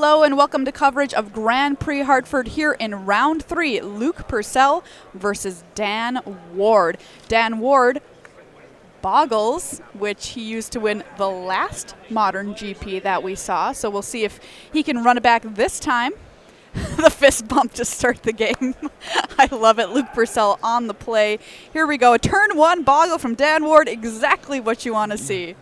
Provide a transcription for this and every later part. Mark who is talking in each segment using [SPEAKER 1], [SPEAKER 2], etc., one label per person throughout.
[SPEAKER 1] Hello and welcome to coverage of Grand Prix Hartford here in round 3. Luke Purcell versus Dan Ward. Dan Ward boggles, which he used to win the last modern GP that we saw. So we'll see if he can run it back this time. The fist bump to start the game. I love it. Luke Purcell on the play. Here we go. A turn 1 boggle from Dan Ward. Exactly what you want to see.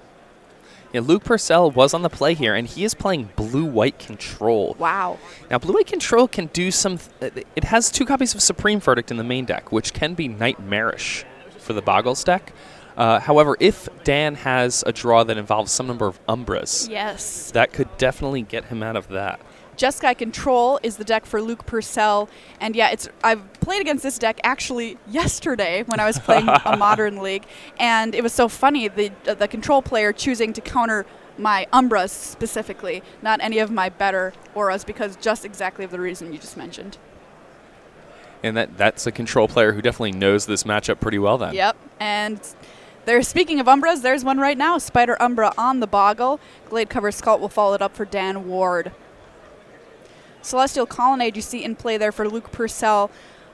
[SPEAKER 2] Yeah, Luke Purcell was on the play here, and he is playing blue-white control.
[SPEAKER 1] Wow.
[SPEAKER 2] Now, blue-white control can do some... it has 2 copies of Supreme Verdict in the main deck, which can be nightmarish for the Boggles deck. However, if Dan has a draw that involves some number of Umbras,
[SPEAKER 1] yes,
[SPEAKER 2] that could definitely get him out of that.
[SPEAKER 1] Jeskai Control is the deck for Luke Purcell, and yeah, I've played against this deck actually yesterday when I was playing a Modern League, and it was so funny, the control player choosing to counter my Umbras specifically, not any of my better auras, because just exactly of the reason you just mentioned.
[SPEAKER 2] And that's a control player who definitely knows this matchup pretty well then.
[SPEAKER 1] Yep, and speaking of Umbras, there's one right now, Spider Umbra on the Boggle. Glade Cover Sculpt will follow it up for Dan Ward. Celestial Colonnade you see in play there for Luke Purcell.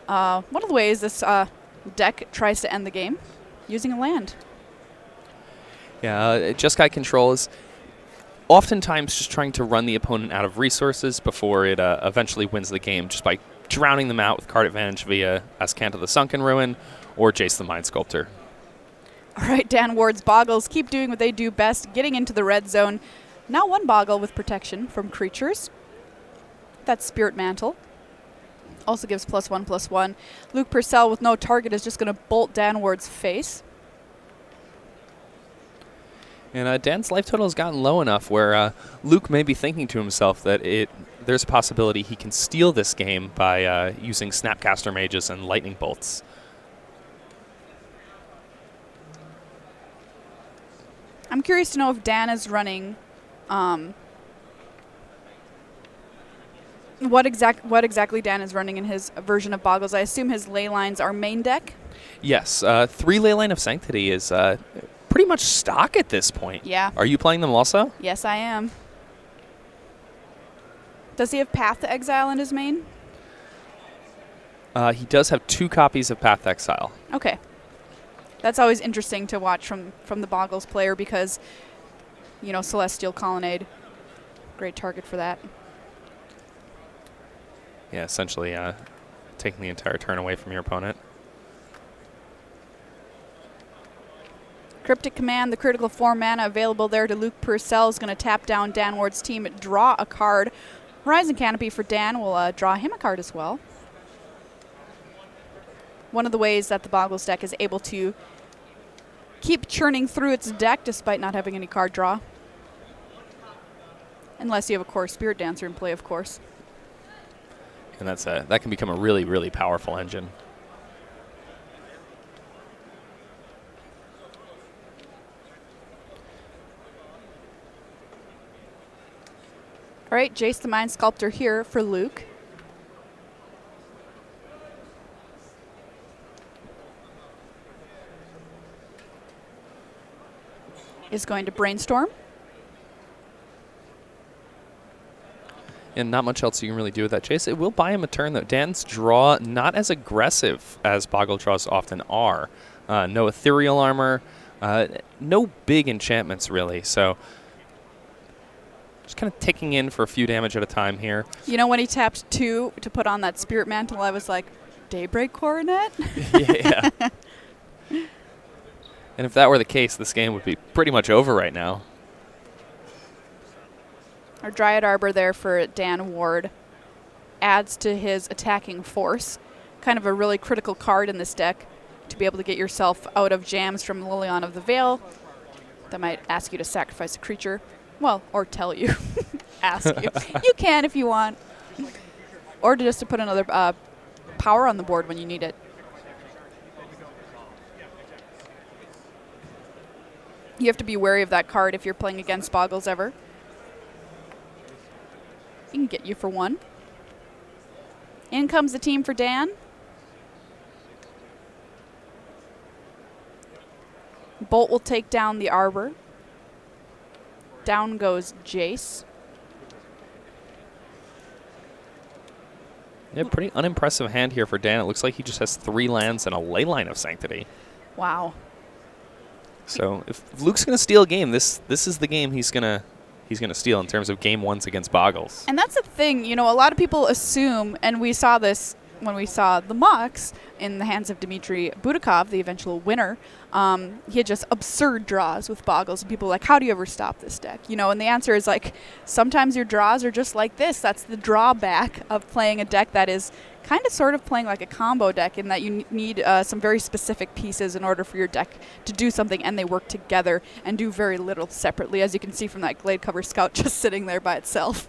[SPEAKER 1] One of the ways this deck tries to end the game, using a land.
[SPEAKER 2] Yeah, Jeskai Control is oftentimes just trying to run the opponent out of resources before it eventually wins the game, just by drowning them out with card advantage via Ascanta the Sunken Ruin or Jace the Mind Sculptor.
[SPEAKER 1] All right, Dan Ward's Boggles keep doing what they do best, getting into the red zone. Now 1 Boggle with protection from creatures. That's Spirit Mantle. Also gives +1/+1. Luke Purcell with no target is just going to bolt Dan Ward's face.
[SPEAKER 2] And Dan's life total has gotten low enough where Luke may be thinking to himself that there's a possibility he can steal this game by using Snapcaster Mages and Lightning Bolts.
[SPEAKER 1] I'm curious to know if Dan is running... What exactly Dan is running in his version of Boggles. I assume his ley lines are main deck?
[SPEAKER 2] Yes. 3 Leyline of Sanctity is pretty much stock at this point.
[SPEAKER 1] Yeah.
[SPEAKER 2] Are you playing them also?
[SPEAKER 1] Yes, I am. Does he have Path to Exile in his main?
[SPEAKER 2] He does have 2 copies of Path to Exile.
[SPEAKER 1] Okay. That's always interesting to watch from the Boggles player because, you know, Celestial Colonnade, great target for that.
[SPEAKER 2] Yeah, essentially taking the entire turn away from your opponent.
[SPEAKER 1] Cryptic Command, the critical 4 mana available there to Luke Purcell is going to tap down Dan Ward's team, draw a card. Horizon Canopy for Dan will draw him a card as well. One of the ways that the Boggles deck is able to keep churning through its deck despite not having any card draw. Unless you have a Core Spirit Dancer in play, of course.
[SPEAKER 2] And that can become a really, really powerful engine.
[SPEAKER 1] All right, Jace the Mind Sculptor here for Luke. Is going to Brainstorm.
[SPEAKER 2] And not much else you can really do with that Chase. It will buy him a turn, though. Dan's draw not as aggressive as Boggle draws often are. No Ethereal Armor, no big enchantments, really. So just kind of ticking in for a few damage at a time here.
[SPEAKER 1] You know, when he tapped 2 to put on that Spirit Mantle, I was like, Daybreak Coronet?
[SPEAKER 2] Yeah. And if that were the case, this game would be pretty much over right now.
[SPEAKER 1] Our Dryad Arbor there for Dan Ward adds to his attacking force. Kind of a really critical card in this deck to be able to get yourself out of jams from Lilion of the Veil. That might ask you to sacrifice a creature. Well, or tell you. Ask you. You can if you want. Or just to put another power on the board when you need it. You have to be wary of that card if you're playing against Boggles ever. He can get you for 1. In comes the team for Dan. Bolt will take down the Arbor. Down goes Jace.
[SPEAKER 2] Yeah, pretty unimpressive hand here for Dan. It looks like he just has 3 lands and a Leyline of Sanctity.
[SPEAKER 1] Wow.
[SPEAKER 2] So if Luke's going to steal a game, this is the game he's gonna steal in terms of game 1s against Boggles.
[SPEAKER 1] And that's the thing, you know, a lot of people assume, and we saw this when we saw the Mox in the hands of Dmitry Budakov, the eventual winner. He had just absurd draws with Boggles, and people were like, how do you ever stop this deck? You know, and the answer is like, sometimes your draws are just like this. That's the drawback of playing a deck that is kind of sort of playing like a combo deck, in that you need some very specific pieces in order for your deck to do something, and they work together and do very little separately, as you can see from that Glade Cover Scout just sitting there by itself.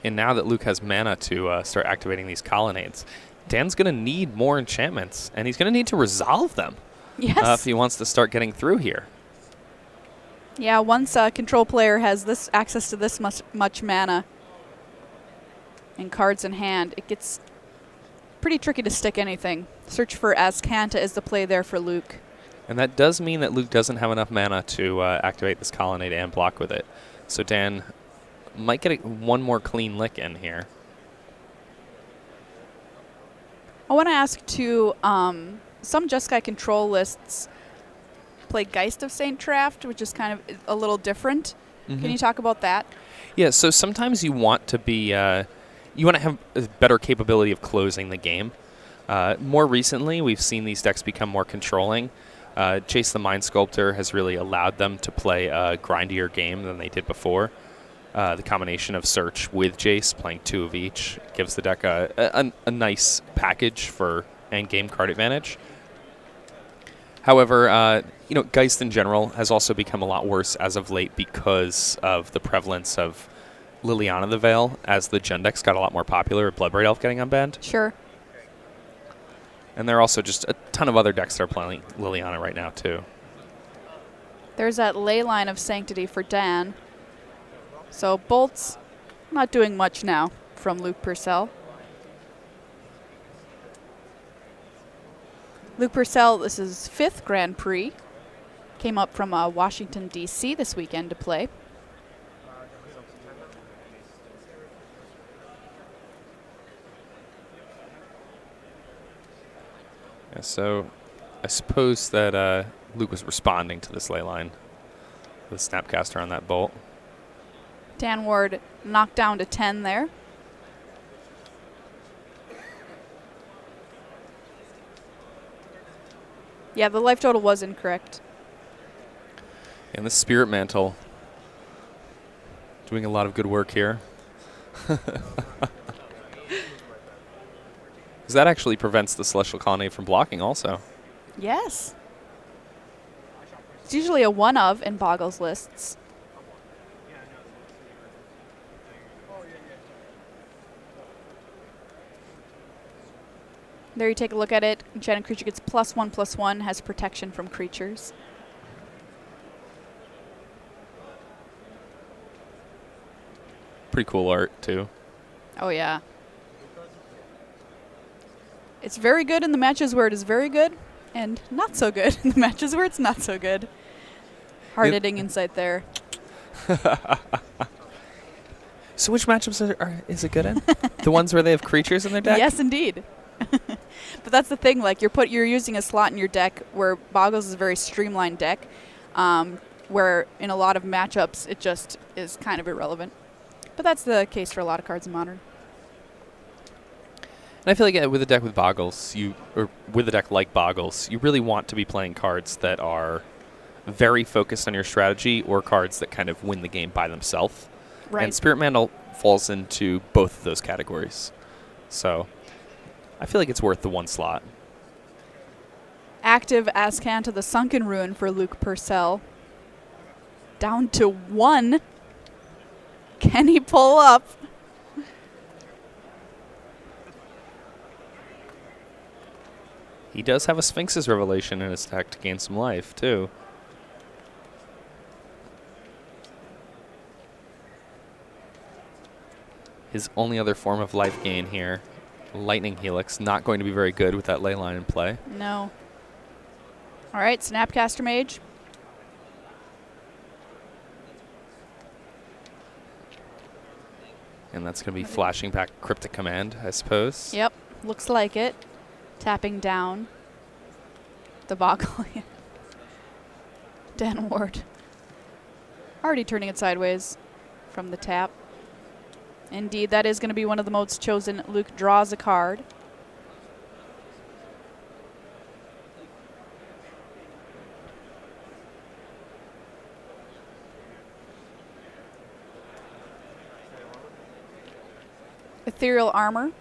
[SPEAKER 2] And now that Luke has mana to start activating these colonnades, Dan's going to need more enchantments, and he's going to need to resolve them if he wants to start getting through here.
[SPEAKER 1] Yeah, once a control player has this access to this much mana and cards in hand, it gets pretty tricky to stick anything. Search for Azcanta is the play there for Luke.
[SPEAKER 2] And that does mean that Luke doesn't have enough mana to activate this colonnade and block with it. So Dan might get one more clean lick in here.
[SPEAKER 1] I want to ask too, some Jeskai control lists play Geist of Saint Traft, which is kind of a little different.
[SPEAKER 2] Mm-hmm.
[SPEAKER 1] Can you talk about that?
[SPEAKER 2] Yeah, so sometimes you want to be, you want to have a better capability of closing the game. More recently, we've seen these decks become more controlling. Chase the Mind Sculptor has really allowed them to play a grindier game than they did before. The combination of Search with Jace, playing 2 of each, gives the deck a nice package for endgame card advantage. However, you know, Geist in general has also become a lot worse as of late because of the prevalence of Liliana the Veil, as the Gen decks got a lot more popular, Bloodbraid Elf getting unbanned.
[SPEAKER 1] Sure.
[SPEAKER 2] And there are also just a ton of other decks that are playing Liliana right now, too.
[SPEAKER 1] There's that Leyline of Sanctity for Dan. So Bolt's not doing much now from Luke Purcell. Luke Purcell, this is 5th Grand Prix. Came up from Washington, D.C. this weekend to play.
[SPEAKER 2] Yeah, so I suppose that Luke was responding to this Leyline with Snapcaster on that Bolt.
[SPEAKER 1] Dan Ward knocked down to 10 there. Yeah, the life total was incorrect.
[SPEAKER 2] And the Spirit Mantle doing a lot of good work here. Because that actually prevents the Celestial Colonnade from blocking also.
[SPEAKER 1] Yes. It's usually a one of in Boggles lists. There you take a look at it. Enchanted creature gets +1/+1, has protection from creatures.
[SPEAKER 2] Pretty cool art, too.
[SPEAKER 1] Oh, yeah. It's very good in the matches where it is very good, and not so good in the matches where it's not so good. Hard-hitting insight there.
[SPEAKER 2] So which matchups is it good in? The ones where they have creatures in their deck?
[SPEAKER 1] Yes, indeed. But that's the thing, like you're using a slot in your deck where Boggles is a very streamlined deck, where in a lot of matchups it just is kind of irrelevant. But that's the case for a lot of cards in Modern.
[SPEAKER 2] And I feel like with a deck with Boggles, or with a deck like Boggles, you really want to be playing cards that are very focused on your strategy, or cards that kind of win the game by themselves.
[SPEAKER 1] Right.
[SPEAKER 2] And Spirit Mantle falls into both of those categories. So I feel like it's worth the one slot.
[SPEAKER 1] Active Azcanta the Sunken Ruin for Luke Purcell. Down to 1. Can he pull up?
[SPEAKER 2] He does have a Sphinx's Revelation in his deck to gain some life, too. His only other form of life gain here, Lightning Helix, not going to be very good with that Leyline in play.
[SPEAKER 1] No. All right, Snapcaster Mage.
[SPEAKER 2] And that's going to be flashing back Cryptic Command, I suppose.
[SPEAKER 1] Yep, looks like it. Tapping down the Boggle. Dan Ward. Already turning it sideways from the tap. Indeed, that is going to be one of the modes chosen. Luke draws a card. Ethereal Armor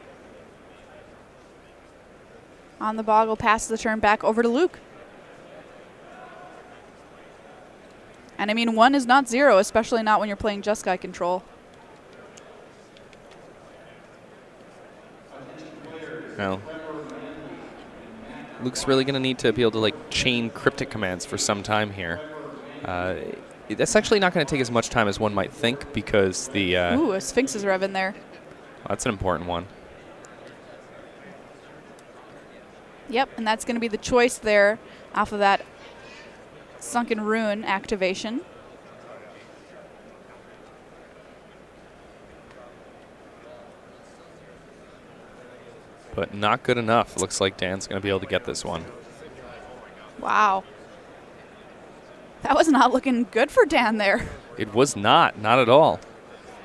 [SPEAKER 1] on the Boggle, passes the turn back over to Luke. And I mean, 1 is not 0, especially not when you're playing Jeskai control.
[SPEAKER 2] No. Luke's really going to need to be able to like chain Cryptic Commands for some time here. That's actually not going to take as much time as one might think because the...
[SPEAKER 1] Ooh, a Sphinx's Rev in there.
[SPEAKER 2] That's an important one.
[SPEAKER 1] Yep, and that's going to be the choice there off of that Sunken Ruin activation.
[SPEAKER 2] But not good enough. Looks like Dan's going to be able to get this one.
[SPEAKER 1] Wow. That was not looking good for Dan there.
[SPEAKER 2] It was not at all.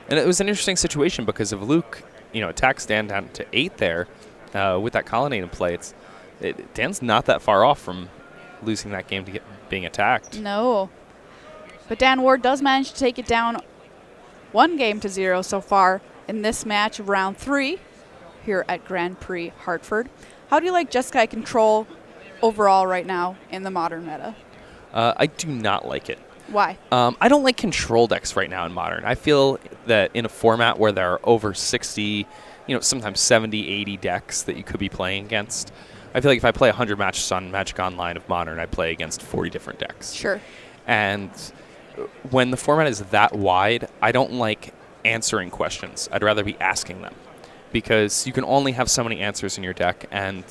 [SPEAKER 2] And it was an interesting situation because if Luke, attacks Dan down to 8 there with that colonnade in play, Dan's not that far off from losing that game to being attacked.
[SPEAKER 1] No. But Dan Ward does manage to take it down 1 game to 0 so far in this match of round 3 here at Grand Prix Hartford. How do you like Jeskai control overall right now in the modern meta?
[SPEAKER 2] I do not like it.
[SPEAKER 1] Why?
[SPEAKER 2] I don't like control decks right now in Modern. I feel that in a format where there are over 60, sometimes 70, 80 decks that you could be playing against, I feel like if I play 100 matches on Magic Online of Modern, I play against 40 different decks.
[SPEAKER 1] Sure.
[SPEAKER 2] And when the format is that wide, I don't like answering questions. I'd rather be asking them because you can only have so many answers in your deck, and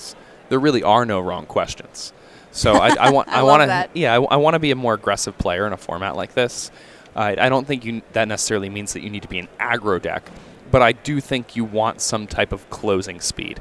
[SPEAKER 2] there really are no wrong questions. So I want to be a more aggressive player in a format like this. I don't think that necessarily means that you need to be an aggro deck, but I do think you want some type of closing speed.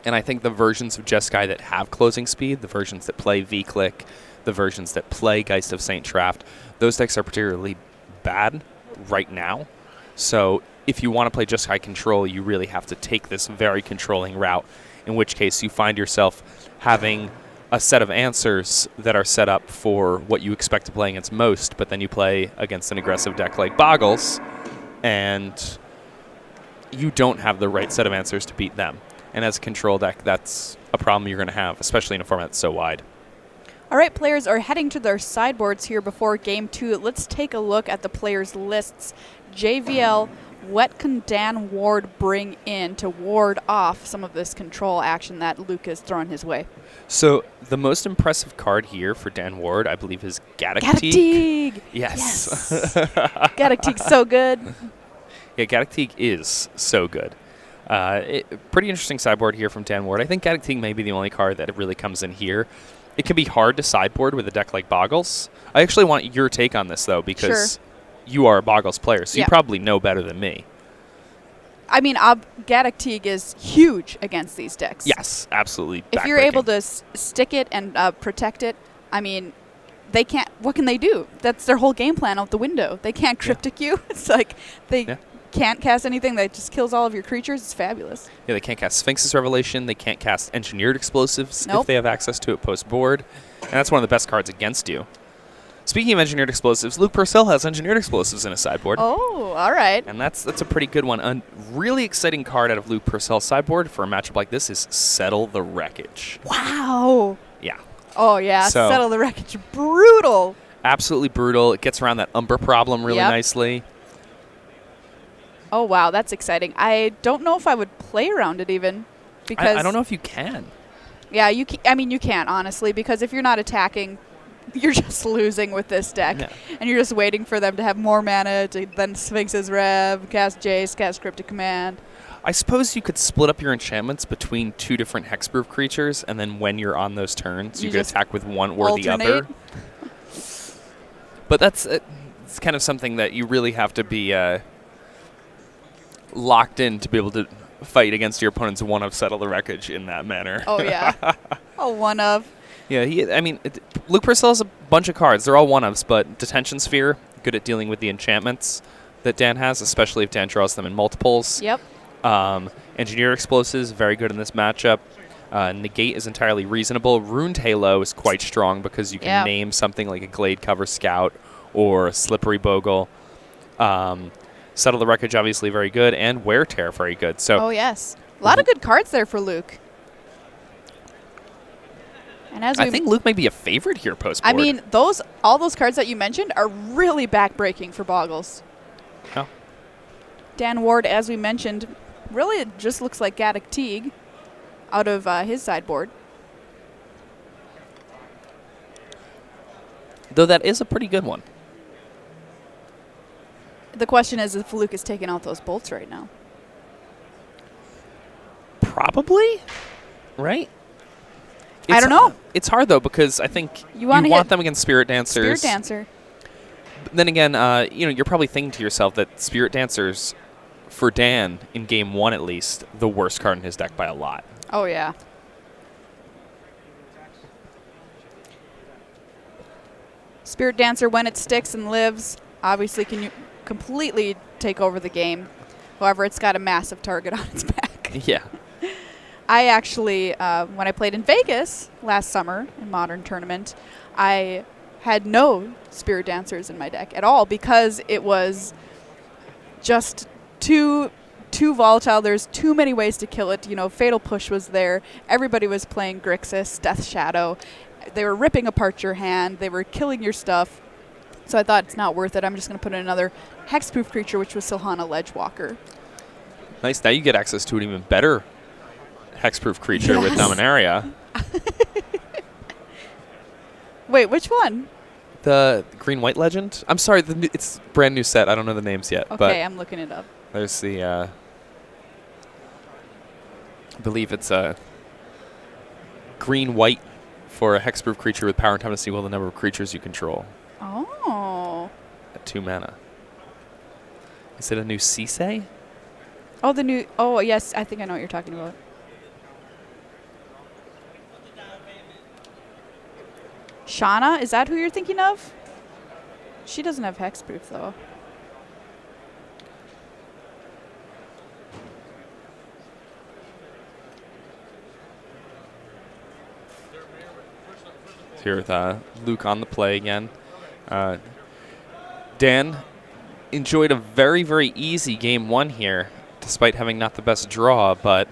[SPEAKER 2] And I think the versions of Jeskai that have closing speed, the versions that play V-Click, the versions that play Geist of St. Traft, those decks are particularly bad right now. So if you want to play Jeskai control, you really have to take this very controlling route, in which case you find yourself having a set of answers that are set up for what you expect to play against most, but then you play against an aggressive deck like Boggles, and you don't have the right set of answers to beat them. And as a control deck, that's a problem you're going to have, especially in a format that's so wide.
[SPEAKER 1] All right, players are heading to their sideboards here before Game 2. Let's take a look at the players' lists. JVL, what can Dan Ward bring in to ward off some of this control action that Luke has thrown his way?
[SPEAKER 2] So the most impressive card here for Dan Ward, I believe, is Gaddock
[SPEAKER 1] Teeg.
[SPEAKER 2] Yes.
[SPEAKER 1] Gaddock Teeg's so good.
[SPEAKER 2] Yeah, Gaddock Teeg is so good. Pretty interesting sideboard here from Dan Ward. I think Gaddock Teeg may be the only card that really comes in here. It can be hard to sideboard with a deck like Boggles. I actually want your take on this, though, because you are a Boggles player, so you probably know better than me.
[SPEAKER 1] I mean, Gaddock Teeg is huge against these decks.
[SPEAKER 2] Yes, absolutely.
[SPEAKER 1] If you're able to stick it and protect it, I mean, they can't. What can they do? That's their whole game plan out the window. They can't cryptic you. It's like they can't cast anything that just kills all of your creatures. It's fabulous.
[SPEAKER 2] Yeah, they can't cast Sphinx's Revelation. They can't cast Engineered Explosives if they have access to it post-board. And that's one of the best cards against you. Speaking of Engineered Explosives, Luke Purcell has Engineered Explosives in his sideboard.
[SPEAKER 1] Oh, all right.
[SPEAKER 2] And that's a pretty good one. A really exciting card out of Luke Purcell's sideboard for a matchup like this is Settle the Wreckage.
[SPEAKER 1] Wow.
[SPEAKER 2] Yeah.
[SPEAKER 1] Oh, yeah. So, Settle the Wreckage. Brutal.
[SPEAKER 2] Absolutely brutal. It gets around that Umber problem really nicely.
[SPEAKER 1] Oh, wow. That's exciting. I don't know if I would play around it even. Because
[SPEAKER 2] I don't know if you can.
[SPEAKER 1] Yeah, you can't, honestly, because if you're not attacking, you're just losing with this deck.
[SPEAKER 2] Yeah.
[SPEAKER 1] And you're just waiting for them to have more mana to then Sphinx's Rev, cast Jace, cast Cryptic Command.
[SPEAKER 2] I suppose you could split up your enchantments between 2 different hexproof creatures, and then when you're on those turns, you could attack with one or the other. But it's kind of something that you really have to be locked in to be able to fight against your opponent's one of settle the wreckage in that manner.
[SPEAKER 1] Oh, yeah. A one of.
[SPEAKER 2] Yeah, Luke Purcell has a bunch of cards. They're all one-ofs, but Detention Sphere, good at dealing with the enchantments that Dan has, especially if Dan draws them in multiples.
[SPEAKER 1] Yep.
[SPEAKER 2] Engineer Explosives, very good in this matchup. Negate is entirely reasonable. Ruined Halo is quite strong because you can name something like a Glade Cover Scout or a Slippery Bogle. Settle the Wreckage, obviously very good, and Wear Tear, very good. So,
[SPEAKER 1] oh, yes. A lot of good cards there for Luke. And as
[SPEAKER 2] I think Luke may be a favorite here post-board.
[SPEAKER 1] I mean, all those cards that you mentioned are really back-breaking for Boggles.
[SPEAKER 2] Oh.
[SPEAKER 1] Dan Ward, as we mentioned, really it just looks like Gaddock Teague out of his sideboard.
[SPEAKER 2] Though that is a pretty good one.
[SPEAKER 1] The question is if Luke is taking out those bolts right now.
[SPEAKER 2] Probably, right?
[SPEAKER 1] I don't know.
[SPEAKER 2] It's hard, though, because I think you want them against Spirit Dancers.
[SPEAKER 1] Spirit Dancer.
[SPEAKER 2] But then again, you're probably thinking to yourself that Spirit Dancers, for Dan, in Game 1 at least, the worst card in his deck by a lot.
[SPEAKER 1] Oh, yeah. Spirit Dancer, when it sticks and lives, obviously can completely take over the game. However, it's got a massive target on its back.
[SPEAKER 2] Yeah.
[SPEAKER 1] I actually, when I played in Vegas last summer in Modern Tournament, I had no Spirit Dancers in my deck at all because it was just too volatile. There's too many ways to kill it. You know, Fatal Push was there. Everybody was playing Grixis, Death Shadow. They were ripping apart your hand. They were killing your stuff. So I thought it's not worth it. I'm just going to put in another hexproof creature, which was Silhana Ledgewalker.
[SPEAKER 2] Nice. Now you get access to an even better hexproof creature with Dominaria.
[SPEAKER 1] Wait, which one?
[SPEAKER 2] The Green-White Legend? I'm sorry, it's a brand new set. I don't know the names yet.
[SPEAKER 1] Okay,
[SPEAKER 2] but
[SPEAKER 1] I'm looking it up.
[SPEAKER 2] There's the, I believe it's a green-white for a hexproof creature with power and time to see the number of creatures you control.
[SPEAKER 1] Oh.
[SPEAKER 2] At 2 mana. Is it a new Sisei?
[SPEAKER 1] Oh, the new, oh, yes, I think I know what you're talking about. Shauna, is that who you're thinking of? She doesn't have hexproof, though.
[SPEAKER 2] Here with Luke on the play again. Dan enjoyed a very, very easy Game 1 here, despite having not the best draw, but...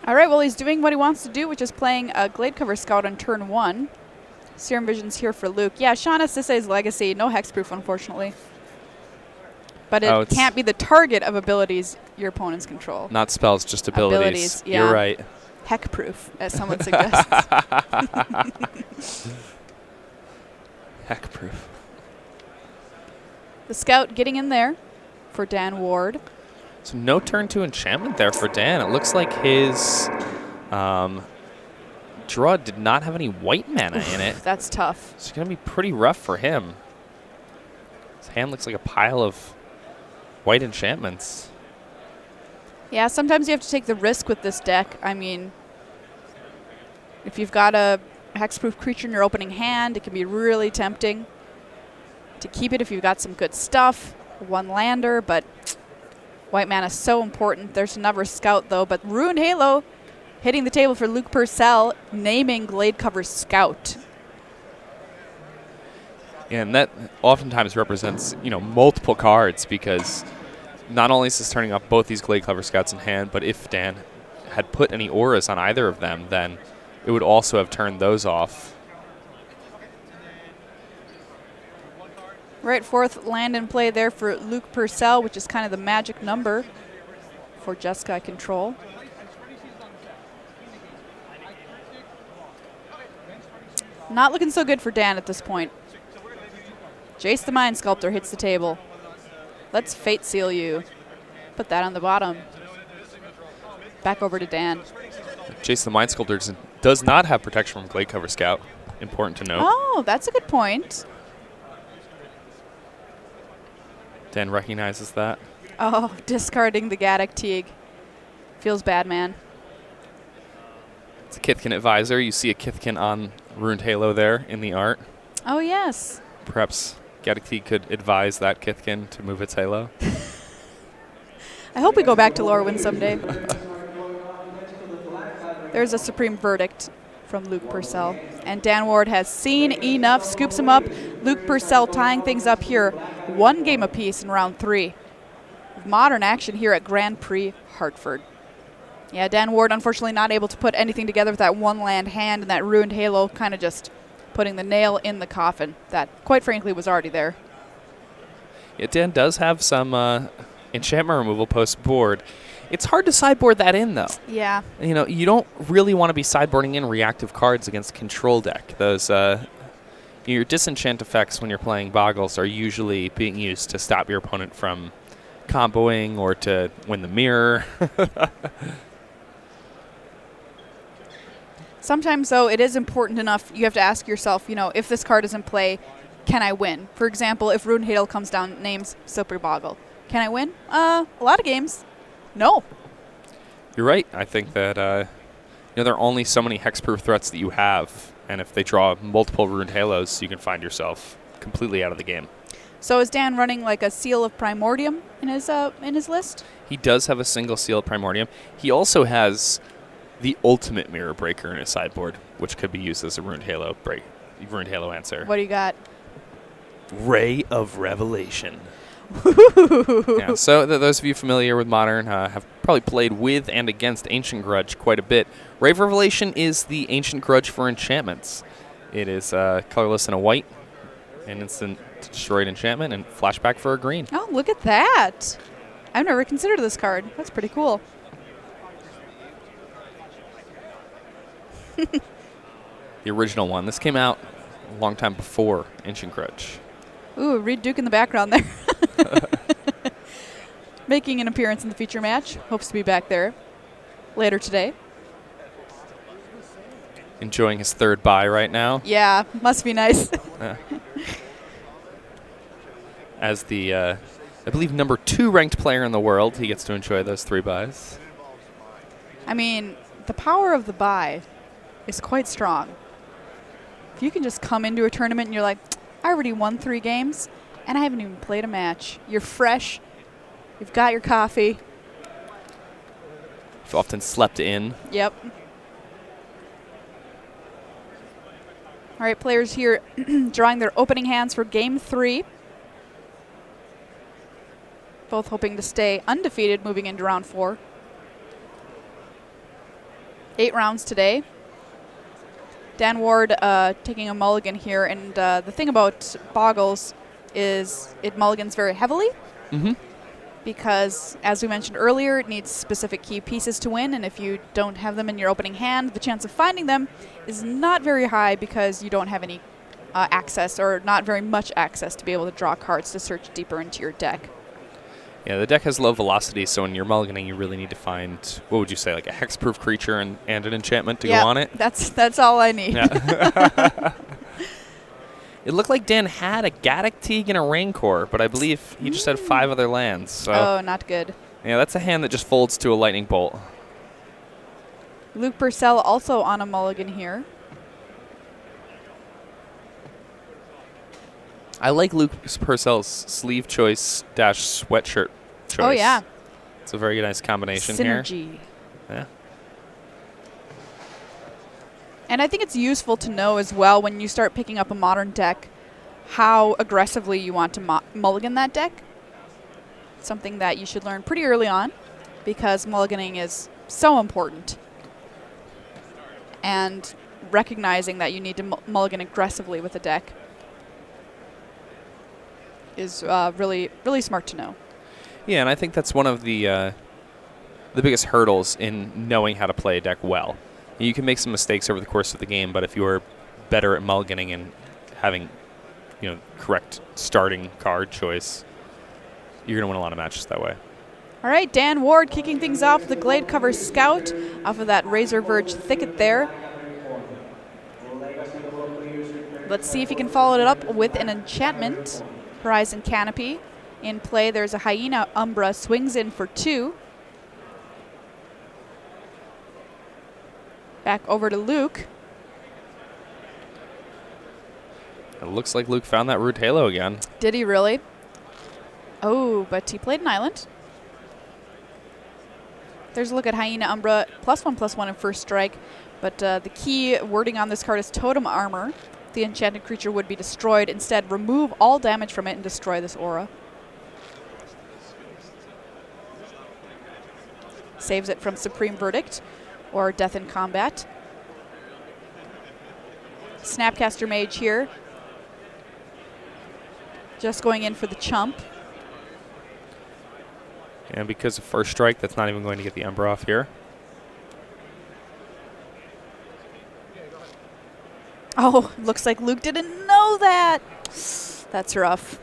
[SPEAKER 1] All right, well, he's doing what he wants to do, which is playing a Glade Cover Scout on turn 1. Serum Vision's here for Luke. Yeah, Shauna Sisei's Legacy. No hexproof, unfortunately. But it can't be the target of abilities your opponents control.
[SPEAKER 2] Not spells, just abilities.
[SPEAKER 1] Yeah.
[SPEAKER 2] You're right.
[SPEAKER 1] Heckproof, as someone suggests.
[SPEAKER 2] Heckproof.
[SPEAKER 1] The Scout getting in there for Dan Ward.
[SPEAKER 2] So no turn 2 enchantment there for Dan. It looks like his draw did not have any white mana in it.
[SPEAKER 1] That's tough.
[SPEAKER 2] It's going to be pretty rough for him. His hand looks like a pile of white enchantments.
[SPEAKER 1] Yeah, sometimes you have to take the risk with this deck. I mean, if you've got a hexproof creature in your opening hand, it can be really tempting to keep it if you've got some good stuff. One lander, but white mana is so important. There's another Scout, though, but Ruined Halo hitting the table for Luke Purcell, naming Glade Cover Scout.
[SPEAKER 2] Yeah, and that oftentimes represents, multiple cards because not only is this turning off both these Glade Cover Scouts in hand, but if Dan had put any auras on either of them, then it would also have turned those off.
[SPEAKER 1] Right, 4th land in play there for Luke Purcell, which is kind of the magic number for Jeskai control. Not looking so good for Dan at this point. Jace the Mind Sculptor hits the table. Let's Fate Seal you. Put that on the bottom. Back over to Dan.
[SPEAKER 2] Jace the Mind Sculptor does not have protection from Glade Cover Scout. Important to note.
[SPEAKER 1] Oh, that's a good point.
[SPEAKER 2] Dan recognizes that.
[SPEAKER 1] Oh, discarding the Gaddock Teague. Feels bad, man.
[SPEAKER 2] It's a Kithkin advisor. You see a Kithkin on Ruined Halo there in the art.
[SPEAKER 1] Oh, yes.
[SPEAKER 2] Perhaps Gaddock Teague could advise that Kithkin to move its Halo.
[SPEAKER 1] I hope we go back to Lorwyn someday. There's a supreme verdict from Luke Purcell. And Dan Ward has seen enough, scoops him up. Luke Purcell tying things up here. 1 game apiece in round 3. Modern action here at Grand Prix Hartford. Yeah, Dan Ward unfortunately not able to put anything together with that 1 land hand and that Ruined Halo, kind of just putting the nail in the coffin that, quite frankly, was already there.
[SPEAKER 2] Yeah, Dan does have some enchantment removal post board. It's hard to sideboard that in, though.
[SPEAKER 1] Yeah.
[SPEAKER 2] You know, you don't really want to be sideboarding in reactive cards against a control deck. Those your disenchant effects when you're playing Boggles are usually being used to stop your opponent from comboing or to win the mirror.
[SPEAKER 1] Sometimes, though, it is important enough. You have to ask yourself, you know, if this card is in play, can I win? For example, if Ruined Halo comes down, names Slippery Boggle. Can I win? A lot of games. No.
[SPEAKER 2] You're right. I think that you know, there are only so many hexproof threats that you have, and if they draw multiple Ruined Halos, you can find yourself completely out of the game.
[SPEAKER 1] So is Dan running like a Seal of Primordium in his list?
[SPEAKER 2] He does have a single Seal of Primordium. He also has the ultimate Mirror Breaker in his sideboard, which could be used as a Ruined Halo answer.
[SPEAKER 1] What do you got?
[SPEAKER 2] Ray of Revelation. Yeah, so those of you familiar with Modern have probably played with and against Ancient Grudge quite a bit. Ray of Revelation is the Ancient Grudge for enchantments. It is colorless and a white, an instant destroyed enchantment, and flashback for a green.
[SPEAKER 1] Oh, look at that. I've never considered this card. That's pretty cool.
[SPEAKER 2] The original one. This came out a long time before Ancient Grudge.
[SPEAKER 1] Ooh, Reed Duke in the background there. Making an appearance in the feature match. Hopes to be back there later today.
[SPEAKER 2] Enjoying his 3rd bye right now.
[SPEAKER 1] Yeah, must be nice.
[SPEAKER 2] As the, I believe, number 2 ranked player in the world, he gets to enjoy those 3 buys.
[SPEAKER 1] I mean, the power of the bye is quite strong. If you can just come into a tournament and you're like, I already won 3 games, and I haven't even played a match. You're fresh. You've got your coffee.
[SPEAKER 2] You've often slept in.
[SPEAKER 1] Yep. All right, players here drawing their opening hands for Game 3. Both hoping to stay undefeated moving into round 4. 8 rounds today. Dan Ward taking a mulligan here, and the thing about Boggles is it mulligans very heavily.
[SPEAKER 2] Mm-hmm.
[SPEAKER 1] Because, as we mentioned earlier, it needs specific key pieces to win, and if you don't have them in your opening hand, the chance of finding them is not very high because you don't have any access, or not very much access, to be able to draw cards to search deeper into your deck.
[SPEAKER 2] Yeah, the deck has low velocity, so when you're mulliganing, you really need to find, what would you say, like a hexproof creature and an enchantment to go on it?
[SPEAKER 1] That's all I need.
[SPEAKER 2] Yeah. It looked like Dan had a Gaddock Teague and a Rancor, but I believe he just had 5 other lands. So
[SPEAKER 1] Oh, not good.
[SPEAKER 2] yeah, that's a hand that just folds to a lightning bolt.
[SPEAKER 1] Luke Purcell also on a mulligan here.
[SPEAKER 2] I like Luke Purcell's sleeve choice / sweatshirt choice.
[SPEAKER 1] Oh, yeah.
[SPEAKER 2] It's a very nice combination
[SPEAKER 1] Synergy.
[SPEAKER 2] here. Yeah.
[SPEAKER 1] And I think it's useful to know as well when you start picking up a Modern deck how aggressively you want to mulligan that deck. Something that you should learn pretty early on because mulliganing is so important. And recognizing that you need to mulligan aggressively with a deck is really, really smart to know.
[SPEAKER 2] Yeah, and I think that's one of the biggest hurdles in knowing how to play a deck well. You can make some mistakes over the course of the game, but if you are better at mulliganing and having, correct starting card choice, you're going to win a lot of matches that way.
[SPEAKER 1] All right, Dan Ward kicking things off with the Glade Cover Scout off of that Razor Verge Thicket there. Let's see if he can follow it up with an enchantment. Horizon Canopy. In play, there's a Hyena Umbra, swings in for 2. Back over to Luke.
[SPEAKER 2] It looks like Luke found that root halo again.
[SPEAKER 1] Did he really? Oh, but he played an island. There's a look at Hyena Umbra, +1/+1 in first strike. But the key wording on this card is Totem Armor. The enchanted creature would be destroyed. Instead, remove all damage from it and destroy this aura. Saves it from Supreme Verdict or Death in Combat. Snapcaster Mage here. Just going in for the chump.
[SPEAKER 2] And because of first strike, that's not even going to get the Umbra off here.
[SPEAKER 1] Oh, looks like Luke didn't know that. That's rough.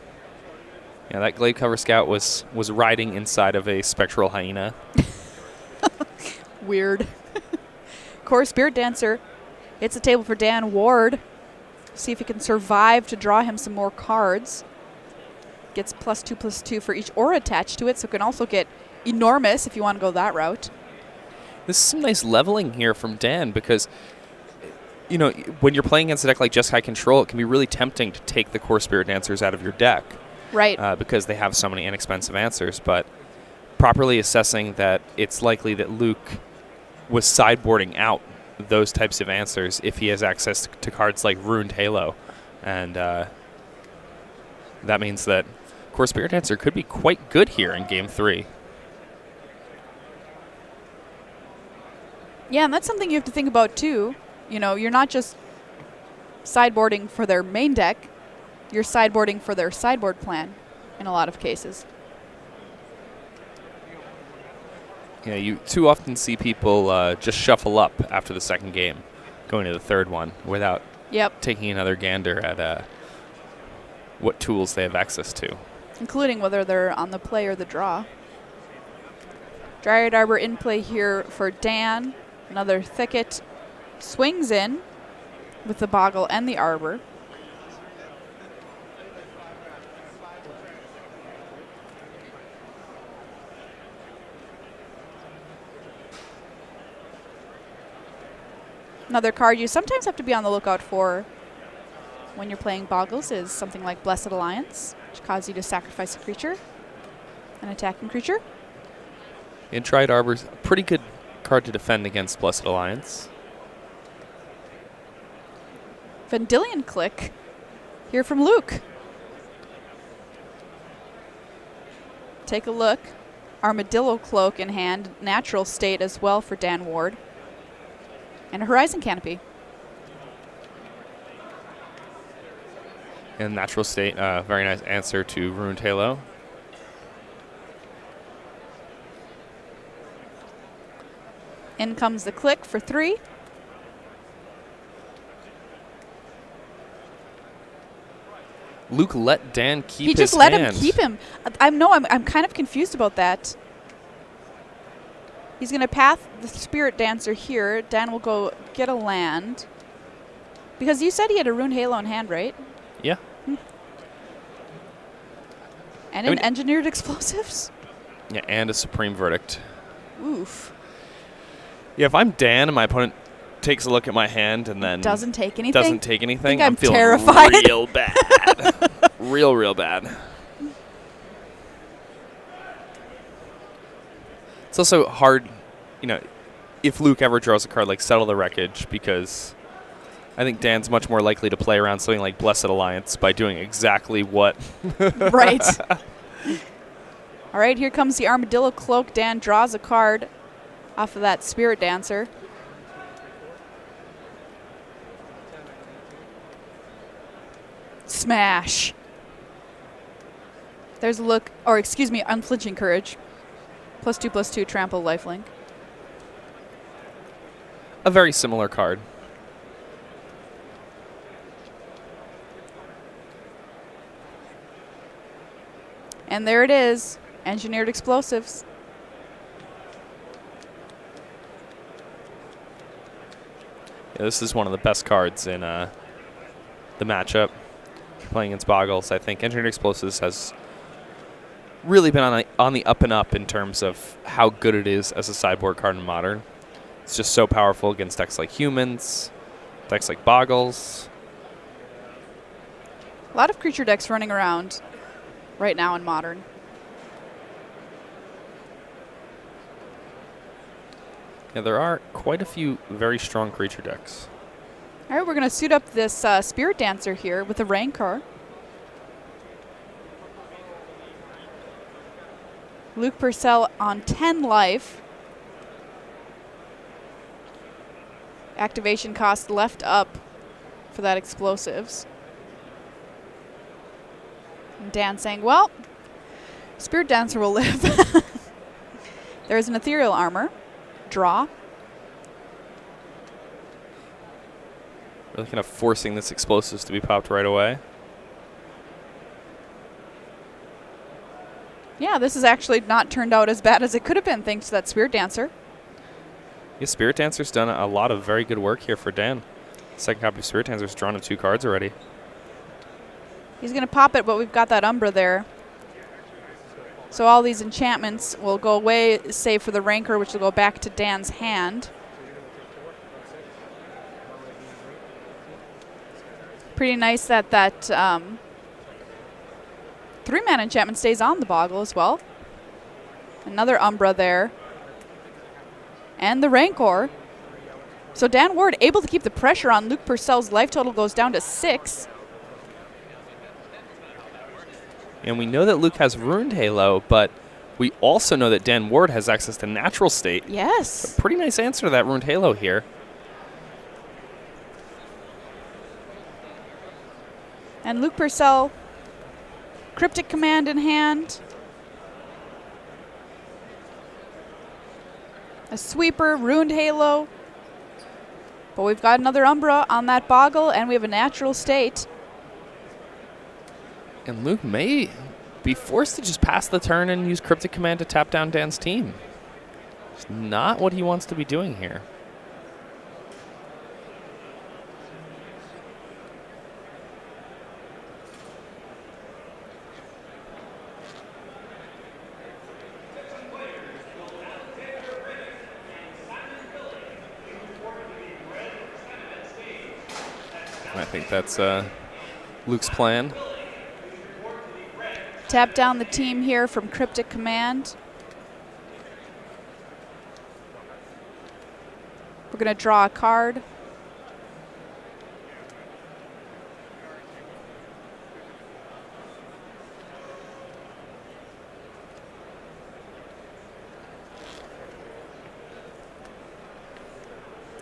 [SPEAKER 2] Yeah, that Glade Cover Scout was riding inside of a Spectral Hyena.
[SPEAKER 1] Weird. Core Spirit Dancer. It's a table for Dan Ward. See if he can survive to draw him some more cards. Gets +2/+2 for each aura attached to it, so it can also get enormous if you want to go that route.
[SPEAKER 2] This is some nice leveling here from Dan because, you know, when you're playing against a deck like Jeskai Control, it can be really tempting to take the Core Spirit Dancers out of your deck.
[SPEAKER 1] Right.
[SPEAKER 2] Because they have so many inexpensive answers, but properly assessing that it's likely that Luke was sideboarding out those types of answers if he has access to cards like Ruined Halo. And that means that Core Spirit Dancer could be quite good here in Game 3.
[SPEAKER 1] Yeah, and that's something you have to think about too. You know, you're not just sideboarding for their main deck, you're sideboarding for their sideboard plan in a lot of cases.
[SPEAKER 2] Yeah, you too often see people just shuffle up after the second game, going to the third one without taking another gander at what tools they have access to.
[SPEAKER 1] Including whether they're on the play or the draw. Dryad Arbor in play here for Dan. Another Thicket swings in with the Boggle and the Arbor. Another card you sometimes have to be on the lookout for when you're playing Boggles is something like Blessed Alliance, which causes you to sacrifice a creature, an attacking creature.
[SPEAKER 2] And Dryad Arbor's a pretty good card to defend against Blessed Alliance.
[SPEAKER 1] Vendilion Click here from Luke. Take a look. Armadillo Cloak in hand, natural state as well for Dan Ward. And a Horizon Canopy.
[SPEAKER 2] And natural state, very nice answer to Ruined Halo.
[SPEAKER 1] In comes the Click for 3.
[SPEAKER 2] Luke let Dan keep
[SPEAKER 1] He
[SPEAKER 2] his
[SPEAKER 1] just let
[SPEAKER 2] hand.
[SPEAKER 1] him keep him. I'm kind of confused about that. He's going to path the Spirit Dancer here. Dan will go get a land. Because you said he had a Ruined Halo in hand, right?
[SPEAKER 2] Yeah.
[SPEAKER 1] And an Engineered Explosives?
[SPEAKER 2] Yeah, and a Supreme Verdict.
[SPEAKER 1] Oof.
[SPEAKER 2] Yeah, if I'm Dan and my opponent takes a look at my hand and then
[SPEAKER 1] doesn't take anything,
[SPEAKER 2] I'm feeling
[SPEAKER 1] terrified.
[SPEAKER 2] Real bad. real bad. It's also hard, you know, if Luke ever draws a card like Settle the Wreckage, because I think Dan's much more likely to play around something like Blessed Alliance by doing exactly what.
[SPEAKER 1] Right. All right, here comes the Armadillo Cloak. Dan draws a card off of that Spirit Dancer. Smash. There's a look, or excuse me, Unflinching Courage. +2/+2, trample, lifelink.
[SPEAKER 2] A very similar card.
[SPEAKER 1] And there it is, Engineered Explosives.
[SPEAKER 2] Yeah, this is one of the best cards in the matchup. Playing against Boggles, I think Engineered Explosives has really been on the up and up in terms of how good it is as a sideboard card in Modern. It's just so powerful against decks like Humans, decks like Boggles.
[SPEAKER 1] A lot of creature decks running around right now in Modern.
[SPEAKER 2] Yeah, there are quite a few very strong creature decks.
[SPEAKER 1] All right, we're going to suit up this Spirit Dancer here with a Rancor. Luke Purcell on 10 life. Activation cost left up for that explosives. And Dan saying, well, Spirit Dancer will live. There's an Ethereal Armor. Draw.
[SPEAKER 2] Really kind of forcing this explosives to be popped right away.
[SPEAKER 1] Yeah, this has actually not turned out as bad as it could have been thanks to that Spirit Dancer.
[SPEAKER 2] Yeah, Spirit Dancer's done a lot of very good work here for Dan. Second copy of Spirit Dancer's drawn him 2 cards already.
[SPEAKER 1] He's going to pop it, but we've got that Umbra there. So all these enchantments will go away, save for the Rancor, which will go back to Dan's hand. Pretty nice that that 3-mana enchantment stays on the Boggle as well. Another Umbra there. And the Rancor. So Dan Ward able to keep the pressure on. Luke Purcell's life total goes down to 6.
[SPEAKER 2] And we know that Luke has Ruined Halo, but we also know that Dan Ward has access to Natural State.
[SPEAKER 1] Yes.
[SPEAKER 2] A pretty nice answer to that Ruined Halo here.
[SPEAKER 1] And Luke Purcell, Cryptic Command in hand. A Sweeper, Ruined Halo. But we've got another Umbra on that Boggle, and we have a Natural State.
[SPEAKER 2] And Luke may be forced to just pass the turn and use Cryptic Command to tap down Dan's team. It's not what he wants to be doing here. I think that's Luke's plan.
[SPEAKER 1] Tap down the team here from Cryptic Command. We're going to draw a card.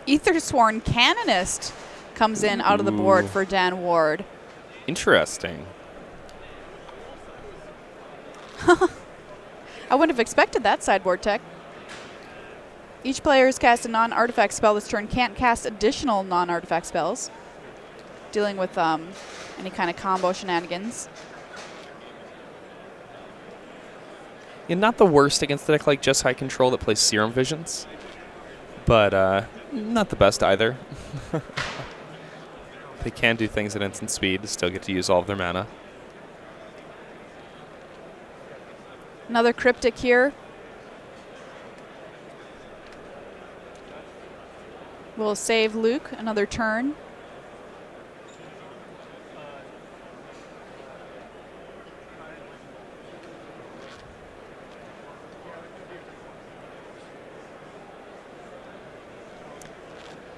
[SPEAKER 1] Aethersworn Canonist comes in out of the board for Dan Ward.
[SPEAKER 2] Interesting.
[SPEAKER 1] I wouldn't have expected that sideboard tech. Each player has cast a non-artifact spell this turn, can't cast additional non-artifact spells, dealing with any kind of combo shenanigans.
[SPEAKER 2] Yeah, not the worst against a deck like Just High Control that plays Serum Visions, but not the best either. They can do things at instant speed to still get to use all of their mana.
[SPEAKER 1] Another Cryptic here. We'll save Luke another turn.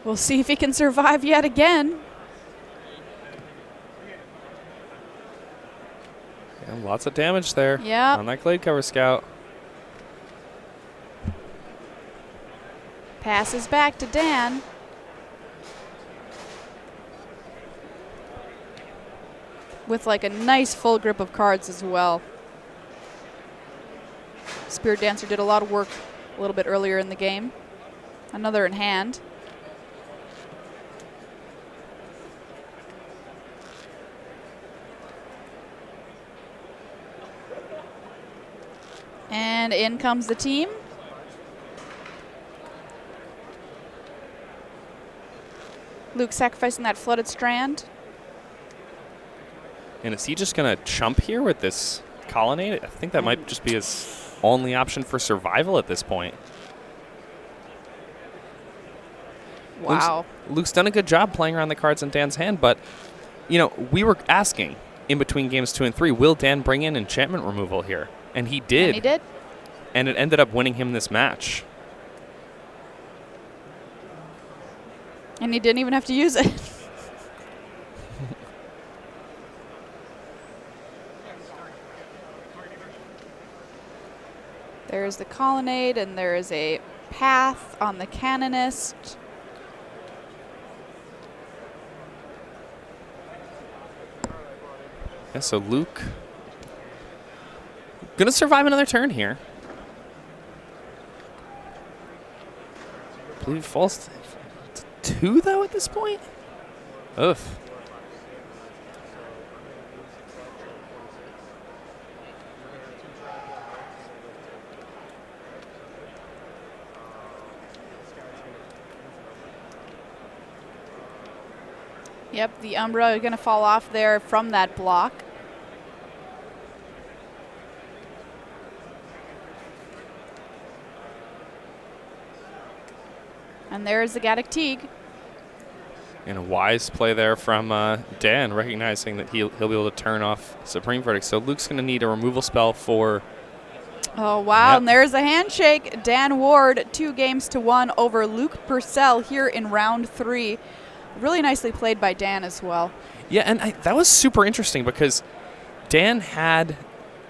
[SPEAKER 1] We'll see if he can survive yet again.
[SPEAKER 2] And lots of damage there
[SPEAKER 1] Yep.
[SPEAKER 2] on that Gladecover Scout.
[SPEAKER 1] Passes back to Dan. With like a nice full grip of cards as well. Spirit Dancer did a lot of work a little bit earlier in the game. Another in hand. And in comes the team. Luke sacrificing that Flooded Strand.
[SPEAKER 2] And is he just going to chump here with this Colonnade. I think that might just be his only option for survival at this point.
[SPEAKER 1] Wow.
[SPEAKER 2] Luke's done a good job playing around the cards in Dan's hand, but, you know, we were asking in between games 2 and 3, will Dan bring in enchantment removal here? And he did.
[SPEAKER 1] And he did.
[SPEAKER 2] And it ended up winning him this match.
[SPEAKER 1] And he didn't even have to use it. There's the colonnade, and there is a path on the canonist.
[SPEAKER 2] Yeah, so Luke gonna survive another turn here. I believe false 2 though at this point. Oof.
[SPEAKER 1] Yep, the Umbra is going to fall off there from that block. And there's the Gaddock Teague.
[SPEAKER 2] And a wise play there from Dan, recognizing that he'll be able to turn off Supreme Verdict. So Luke's going to need a removal spell for...
[SPEAKER 1] Oh, wow.
[SPEAKER 2] Yep.
[SPEAKER 1] And there's a handshake. Dan Ward, 2-1 over Luke Purcell here in round 3. Really nicely played by Dan as well.
[SPEAKER 2] Yeah, and that was super interesting because Dan had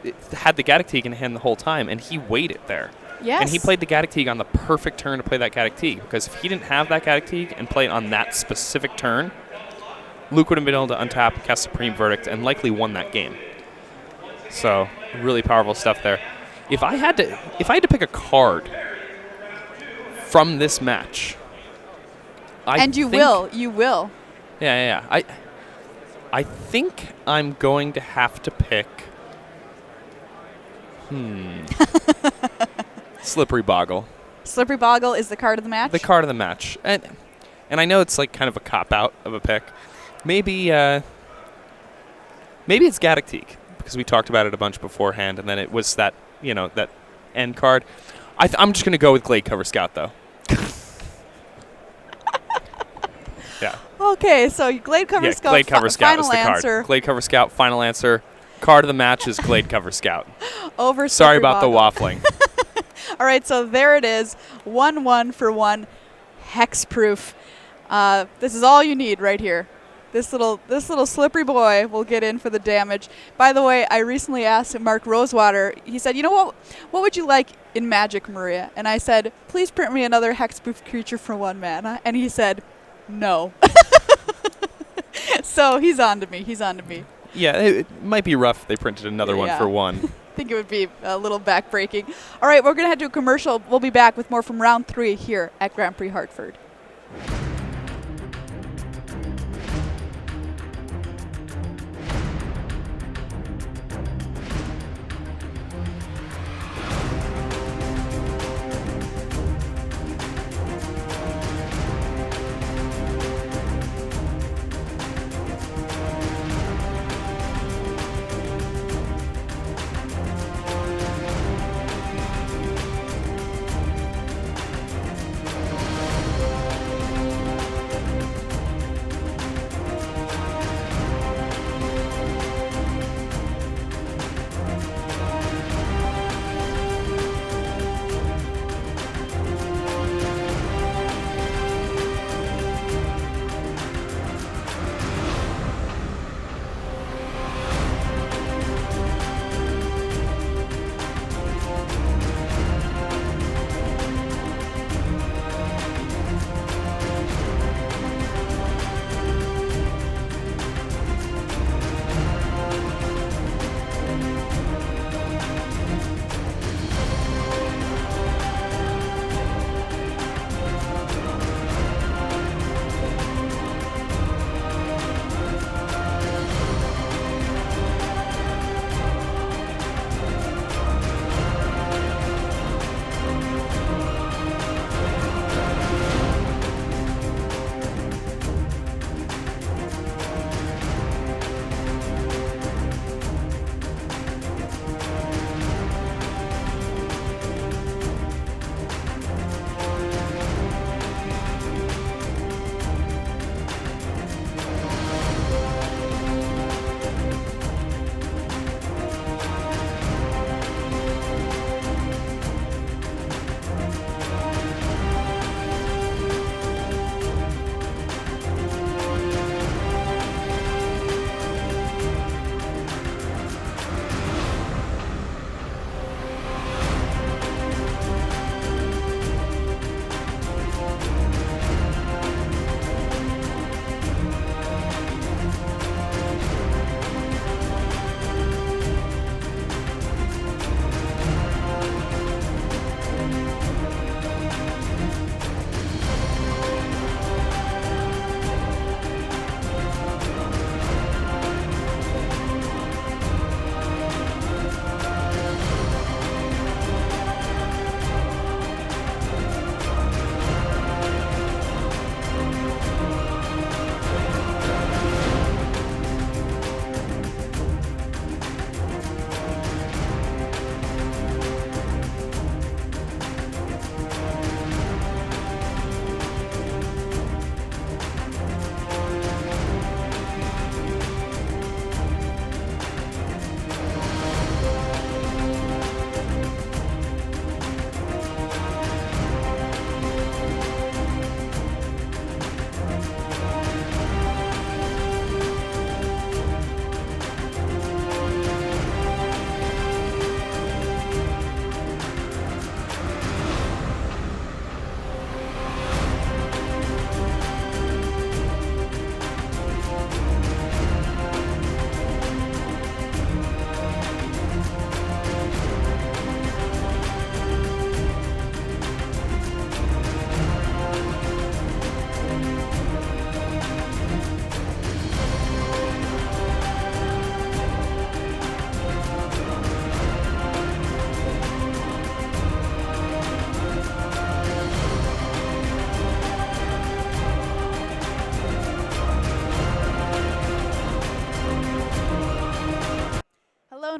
[SPEAKER 2] the Gaddock Teague in hand the whole time, and he waited there.
[SPEAKER 1] Yes.
[SPEAKER 2] And he played the Gaddock Teague on the perfect turn to play that Gaddock Teague, because if he didn't have that Gaddock Teague and play it on that specific turn, Luke would have been able to untap, cast Supreme Verdict, and likely won that game. So, really powerful stuff there. If I had to pick a card from this match,
[SPEAKER 1] you will.
[SPEAKER 2] Yeah. I think I'm going to have to pick. Slippery Boggle.
[SPEAKER 1] Slippery Boggle is the card of the match?
[SPEAKER 2] The card of the match. And I know it's like kind of a cop-out of a pick. Maybe it's Gaddock Teague, because we talked about it a bunch beforehand, and then it was that, that end card. I'm just going to go with Glade Cover Scout, though. Yeah.
[SPEAKER 1] Okay, so Glade Cover Scout.
[SPEAKER 2] Glade Cover Scout is the
[SPEAKER 1] answer.
[SPEAKER 2] card. Glade Cover Scout, final answer. Card of the match is Glade Cover Scout.
[SPEAKER 1] Over.
[SPEAKER 2] Sorry about the waffling.
[SPEAKER 1] All right, so there it is. 1-1 for 1. Hexproof. This is all you need right here. This little slippery boy will get in for the damage. By the way, I recently asked Mark Rosewater. He said, what would you like in Magic, Maria? And I said, please print me another hexproof creature for 1 mana. And he said, no. So he's on to me.
[SPEAKER 2] Yeah, it might be rough if they printed another one for 1.
[SPEAKER 1] I think it would be a little backbreaking. All right, we're going to head to a commercial. We'll be back with more from round 3 here at Grand Prix Hartford.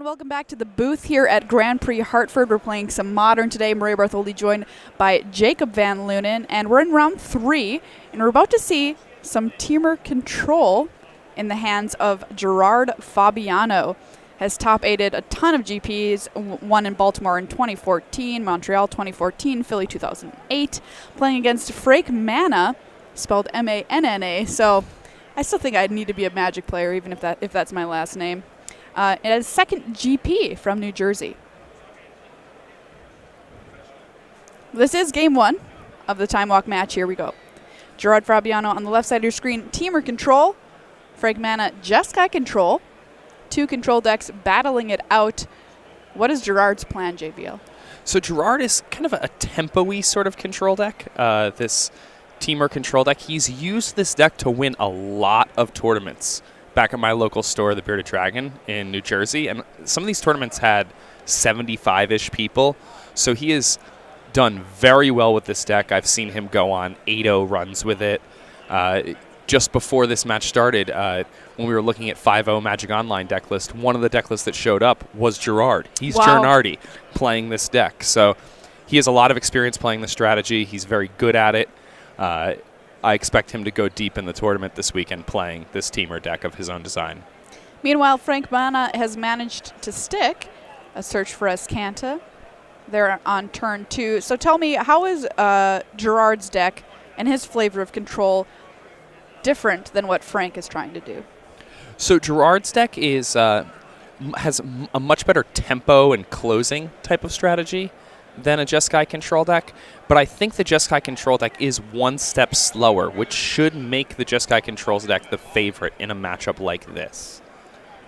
[SPEAKER 1] welcome back to the booth here at Grand Prix Hartford. We're playing some Modern today. Maria Bartholdi joined by Jacob Van Lunen, and we're in round 3, and we're about to see some teamer control in the hands of Gerard Fabiano. Has top-aided a ton of GPs, won in Baltimore in 2014, Montreal 2014, Philly 2008, playing against Frank Manna, spelled M-A-N-N-A, so I still think I'd need to be a Magic player, even if that's my last name. It has second GP from New Jersey. This is game 1 of the time walk match. Here we go. Gerard Fabiano on the left side of your screen, teamer control. Frank Manna, Jeskai control. 2 control decks battling it out. What is Gerard's plan, JVL?
[SPEAKER 2] So Gerard is kind of a tempo-y sort of control deck. This teamer control deck, he's used this deck to win a lot of tournaments back at my local store, the Bearded Dragon in New Jersey. And some of these tournaments had 75-ish people. So he has done very well with this deck. I've seen him go on 8-0 runs with it. Just before this match started, when we were looking at 5-0 Magic Online deck list, one of the deck lists that showed up was Gerard. He's Gerardi playing this deck. So he has a lot of experience playing the strategy. He's very good at it. I expect him to go deep in the tournament this weekend playing this teamer deck of his own design.
[SPEAKER 1] Meanwhile, Frank Manna has managed to stick a search for Escanta. They're on turn 2. So tell me, how is Gerard's deck and his flavor of control different than what Frank is trying to do?
[SPEAKER 2] So Gerard's deck is has a much better tempo and closing type of strategy than a Jeskai control deck, but I think the Jeskai control deck is one step slower, which should make the Jeskai controls deck the favorite in a matchup like this.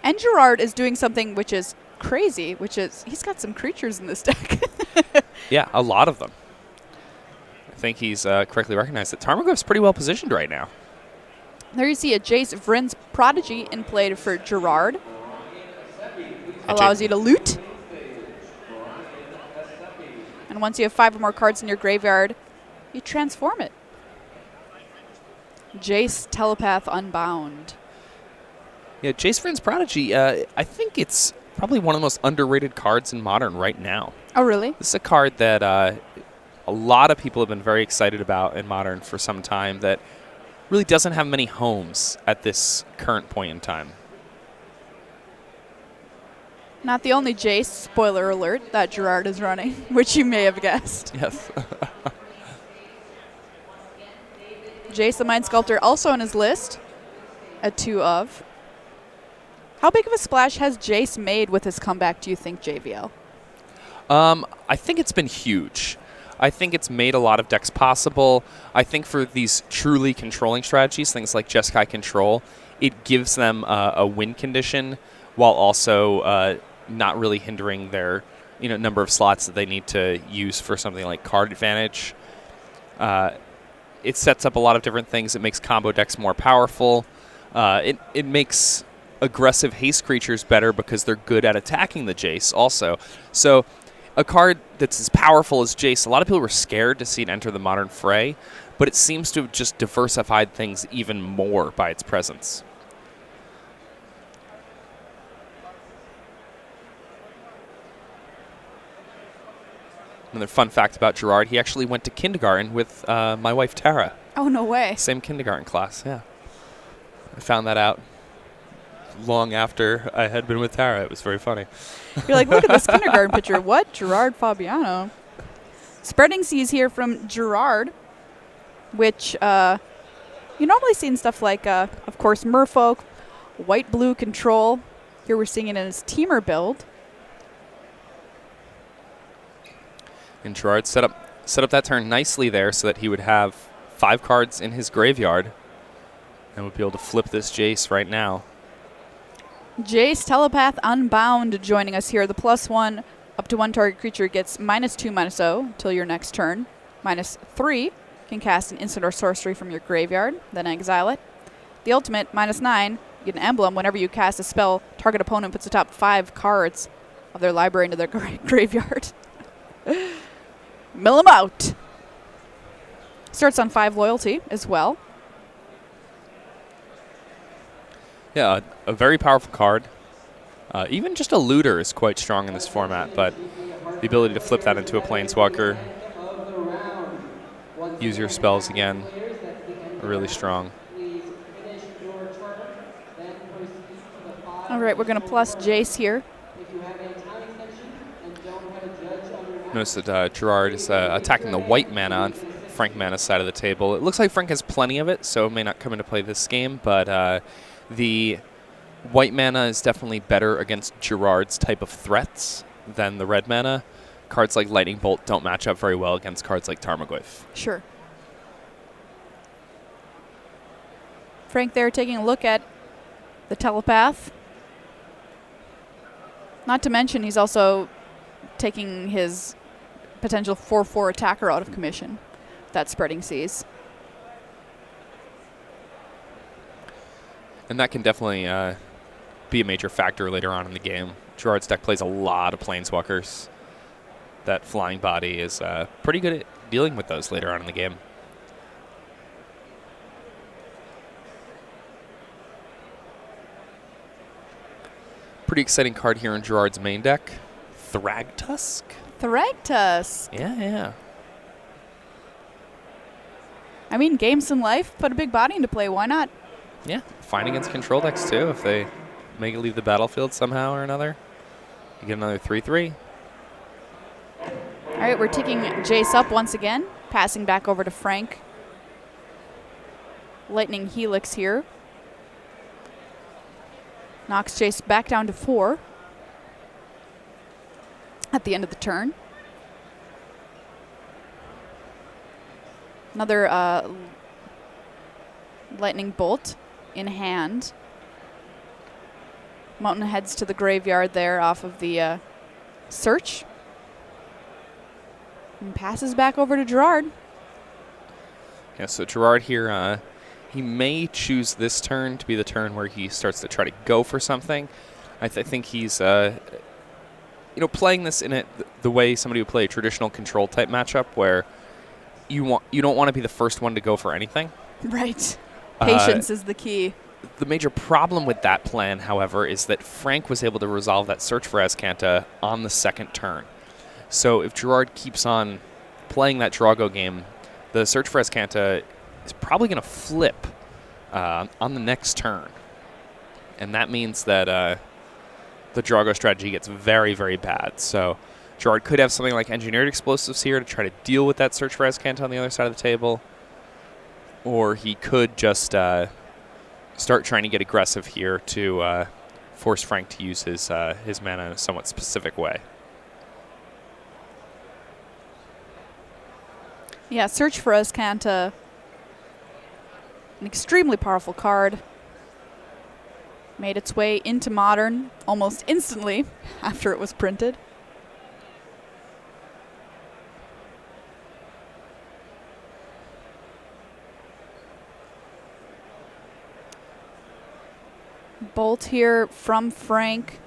[SPEAKER 1] And Gerard is doing something which is crazy, which is he's got some creatures in this deck.
[SPEAKER 2] Yeah, a lot of them. I think he's correctly recognized that Tarmogoyf's pretty well positioned right now.
[SPEAKER 1] There you see a Jace Vryn's Prodigy in play for Gerard. Allows you to loot. And once you have 5 or more cards in your graveyard, you transform it. Jace Telepath Unbound.
[SPEAKER 2] Yeah, Jace Vryn's Prodigy, I think it's probably one of the most underrated cards in Modern right now.
[SPEAKER 1] Oh, really?
[SPEAKER 2] This is a card that a lot of people have been very excited about in Modern for some time that really doesn't have many homes at this current point in time.
[SPEAKER 1] Not the only Jace, spoiler alert, that Gerard is running, which you may have guessed.
[SPEAKER 2] Yes.
[SPEAKER 1] Jace the Mind Sculptor also on his list at 2 of. How big of a splash has Jace made with his comeback, do you think, JVL?
[SPEAKER 2] I think it's been huge. I think it's made a lot of decks possible. I think for these truly controlling strategies, things like Jeskai Control, it gives them a win condition while also not really hindering their number of slots that they need to use for something like card advantage. It sets up a lot of different things. It makes combo decks more powerful. It makes aggressive haste creatures better because they're good at attacking the Jace also. So a card that's as powerful as Jace, a lot of people were scared to see it enter the Modern fray, but it seems to have just diversified things even more by its presence. Another fun fact about Gerard, he actually went to kindergarten with my wife, Tara.
[SPEAKER 1] Oh, no way.
[SPEAKER 2] Same kindergarten class, yeah. I found that out long after I had been with Tara. It was very funny.
[SPEAKER 1] You're like, look at this kindergarten picture. What? Gerard Fabiano. Spreading Seas here from Gerard, which you normally see in stuff like, of course, Merfolk, white-blue control. Here we're seeing it in his teamer build.
[SPEAKER 2] And Gerard set up that turn nicely there so that he would have 5 cards in his graveyard and would be able to flip this Jace right now.
[SPEAKER 1] Jace Telepath Unbound joining us here. The +1 up to 1 target creature gets -2/-0 until your next turn. -3 can cast an instant or sorcery from your graveyard, then exile it. The ultimate, -9, you get an emblem. Whenever you cast a spell, target opponent puts the top 5 cards of their library into their graveyard. Mill him out. Starts on 5 loyalty as well.
[SPEAKER 2] Yeah, a very powerful card. Even just a looter is quite strong in this format, but the ability to flip that into a planeswalker, use your spells again, are really strong.
[SPEAKER 1] All right, we're going to plus Jace here.
[SPEAKER 2] Notice that Gerard is attacking the white mana on Frank Manna's side of the table. It looks like Frank has plenty of it, so it may not come into play this game, but the white mana is definitely better against Gerard's type of threats than the red mana. Cards like Lightning Bolt don't match up very well against cards like Tarmogoyf.
[SPEAKER 1] Sure. Frank there taking a look at the telepath. Not to mention he's also taking his potential 4/4 attacker out of commission. That Spreading Seas.
[SPEAKER 2] And that can definitely be a major factor later on in the game. Gerard's deck plays a lot of planeswalkers. That flying body is pretty good at dealing with those later on in the game. Pretty exciting card here in Gerard's main deck. Thragtusk?
[SPEAKER 1] Thragtusk.
[SPEAKER 2] Yeah.
[SPEAKER 1] I mean, games in life, put a big body into play. Why not?
[SPEAKER 2] Yeah, fine against control decks too. If they make it leave the battlefield somehow or another, you get another 3/3.
[SPEAKER 1] All right, we're taking Jace up once again, passing back over to Frank. Lightning Helix here. Knocks Jace back down to 4 at the end of the turn. Another Lightning Bolt in hand. Mountain heads to the graveyard there off of the search. And passes back over to Gerard.
[SPEAKER 2] Yeah, so Gerard here, he may choose this turn to be the turn where he starts to try to go for something. I think he's, playing this in the way somebody would play a traditional control type matchup, where you don't want to be the first one to go for anything.
[SPEAKER 1] Right. Patience is the key.
[SPEAKER 2] The major problem with that plan, however, is that Frank was able to resolve that search for Azcanta on the second turn. So if Gerard keeps on playing that Drago game, the search for Azcanta is probably going to flip on the next turn. And that means that the Drago strategy gets very, very bad. So Gerard could have something like Engineered Explosives here to try to deal with that search for Azcanta on the other side of the table. Or he could just start trying to get aggressive here to force Frank to use his mana in a somewhat specific way.
[SPEAKER 1] Yeah, Search for Azcanta, an extremely powerful card. Made its way into Modern almost instantly after it was printed. Bolt here from Frank.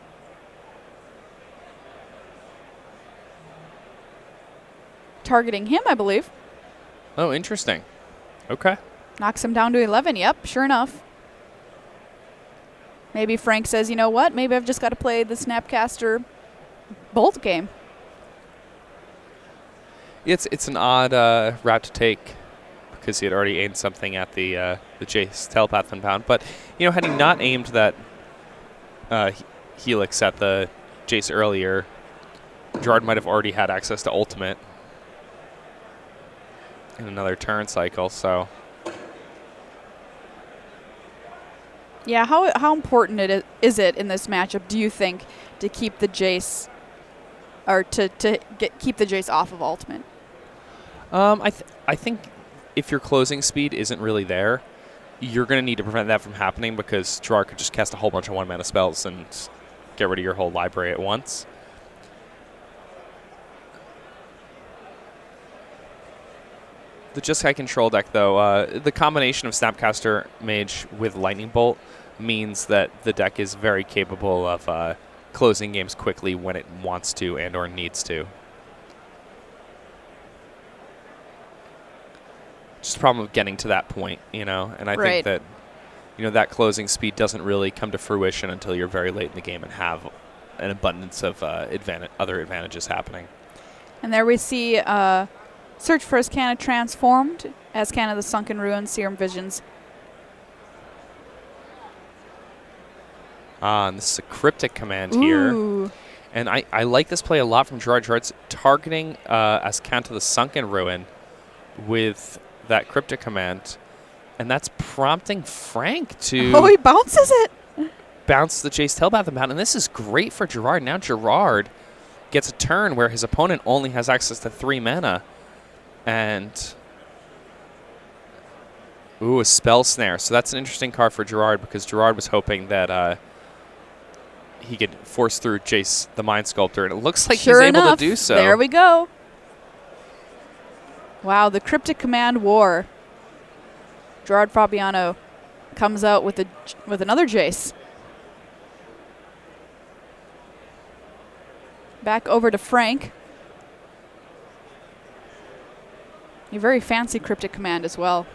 [SPEAKER 1] Targeting him, I believe.
[SPEAKER 2] Oh, interesting. Okay.
[SPEAKER 1] Knocks him down to 11. Yep, sure enough. Maybe Frank says, you know what? Maybe I've just got to play the Snapcaster Bolt game.
[SPEAKER 2] It's an odd route to take because he had already aimed something at the Jace Telepath Unbound. But, had he not aimed that Helix at the Jace earlier, Gerard might have already had access to Ultimate in another turn cycle, so...
[SPEAKER 1] Yeah, how important is it in this matchup, do you think, to keep the Jace, or to keep the Jace off of Ultimate?
[SPEAKER 2] I think if your closing speed isn't really there, you're going to need to prevent that from happening because Gerard could just cast a whole bunch of 1-mana spells and get rid of your whole library at once. The Jeskai control deck, though, the combination of Snapcaster Mage with Lightning Bolt means that the deck is very capable of closing games quickly when it wants to and or needs to. Just a problem of getting to that point, and I think that, that closing speed doesn't really come to fruition until you're very late in the game and have an abundance of other advantages happening.
[SPEAKER 1] And there we see Search for Azcana transformed. Azcana, the Sunken Ruins, Serum Visions.
[SPEAKER 2] And this is a cryptic command here. And I like this play a lot from Gerard. Gerard's targeting Azcana, the Sunken Ruin, with that cryptic command. And that's prompting Frank to...
[SPEAKER 1] Oh, he bounces it!
[SPEAKER 2] Bounce the Jace Tailbath about. And this is great for Gerard. Now Gerard gets a turn where his opponent only has access to 3 mana. And... Ooh, a Spell Snare. So that's an interesting card for Gerard because Gerard was hoping that he could force through Jace the Mind Sculptor. And it looks like
[SPEAKER 1] sure
[SPEAKER 2] he's able
[SPEAKER 1] enough,
[SPEAKER 2] to do so.
[SPEAKER 1] There we go. Wow, the Cryptic Command War. Gerard Fabiano comes out with another Jace. Back over to Frank. A very fancy Cryptic Command as well.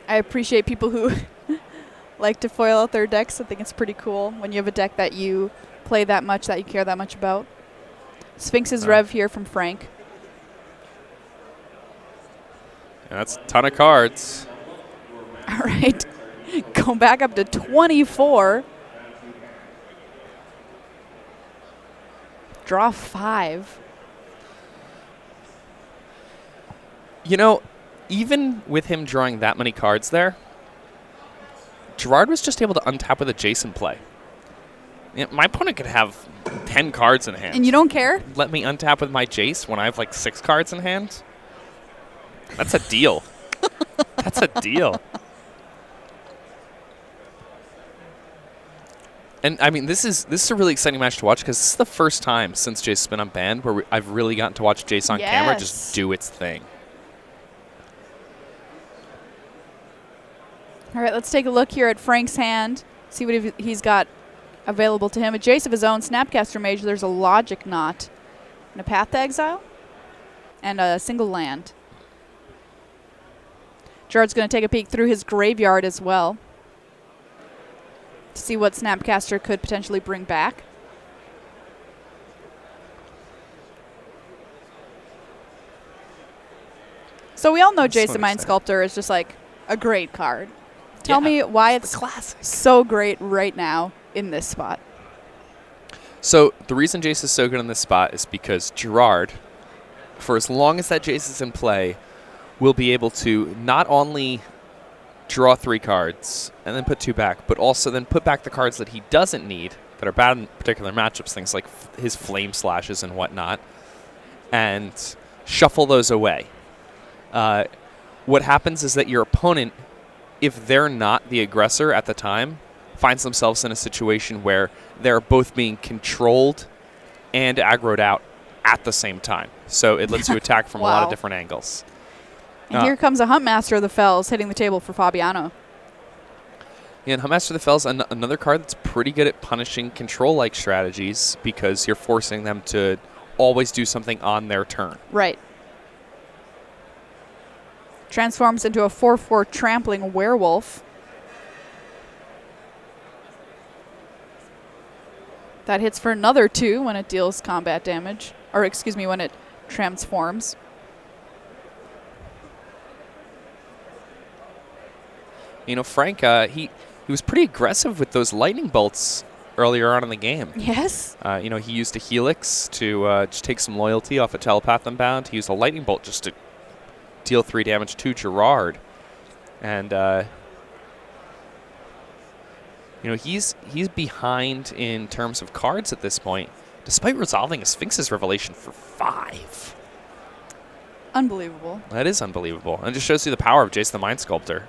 [SPEAKER 1] I appreciate people who like to foil out their decks. I think it's pretty cool when you have a deck that you play that much, that you care that much about. Sphinx's Rev here from Frank.
[SPEAKER 2] And that's a ton of cards.
[SPEAKER 1] All right. Go back up to 24. Draw 5.
[SPEAKER 2] Even with him drawing that many cards there, Gerard was just able to untap with a Jason play. My opponent could have 10 cards in hand.
[SPEAKER 1] And you don't care?
[SPEAKER 2] Let me untap with my Jace when I have like 6 cards in hand? That's a deal. That's a deal. And I mean, this is a really exciting match to watch because this is the first time since Jace's been unbanned where I've really gotten to watch Jace on camera just do its thing.
[SPEAKER 1] All right, let's take a look here at Frank's hand, see what he's got available to him. A Jace of his own, Snapcaster Mage, there's a Logic Knot, and a Path to Exile, and a single land. Gerard's going to take a peek through his graveyard as well to see what Snapcaster could potentially bring back. So we all know Jace the Mind Sculptor is just like a great card. Tell me why it's so great right now in this spot.
[SPEAKER 2] So the reason Jace is so good in this spot is because Gerard, for as long as that Jace is in play, will be able to not only draw 3 cards and then put 2 back, but also then put back the cards that he doesn't need that are bad in particular matchups, things like his Flame Slashes and whatnot, and shuffle those away. What happens is that your opponent, if they're not the aggressor at the time, finds themselves in a situation where they're both being controlled and aggroed out at the same time. So it lets you attack from a lot of different angles.
[SPEAKER 1] And here comes a Huntmaster of the Fells hitting the table for Fabiano.
[SPEAKER 2] Yeah, and Huntmaster of the Fells, another card that's pretty good at punishing control-like strategies because you're forcing them to always do something on their turn.
[SPEAKER 1] Right. Transforms into a 4/4 trampling werewolf. That hits for another 2 when it deals combat damage. Or excuse me, when it transforms.
[SPEAKER 2] Frank, he was pretty aggressive with those lightning bolts earlier on in the game.
[SPEAKER 1] Yes.
[SPEAKER 2] He used a Helix to just take some loyalty off a Telepath Unbound. He used a lightning bolt just to deal 3 damage to Gerard. And, he's behind in terms of cards at this point, despite resolving a Sphinx's Revelation for 5.
[SPEAKER 1] Unbelievable.
[SPEAKER 2] That is unbelievable. And just shows you the power of Jace the Mind Sculptor.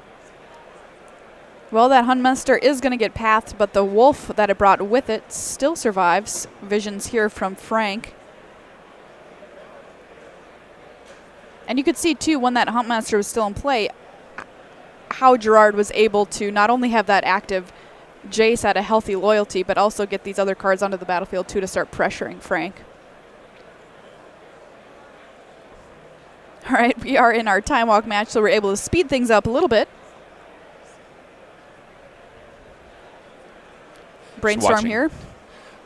[SPEAKER 1] Well, that Huntmaster is going to get pathed, but the wolf that it brought with it still survives. Visions here from Frank. And you could see, too, when that Huntmaster was still in play, how Gerard was able to not only have that active Jace at a healthy loyalty, but also get these other cards onto the battlefield, too, to start pressuring Frank. All right, we are in our time walk match, so we're able to speed things up a little bit. Brainstorm here.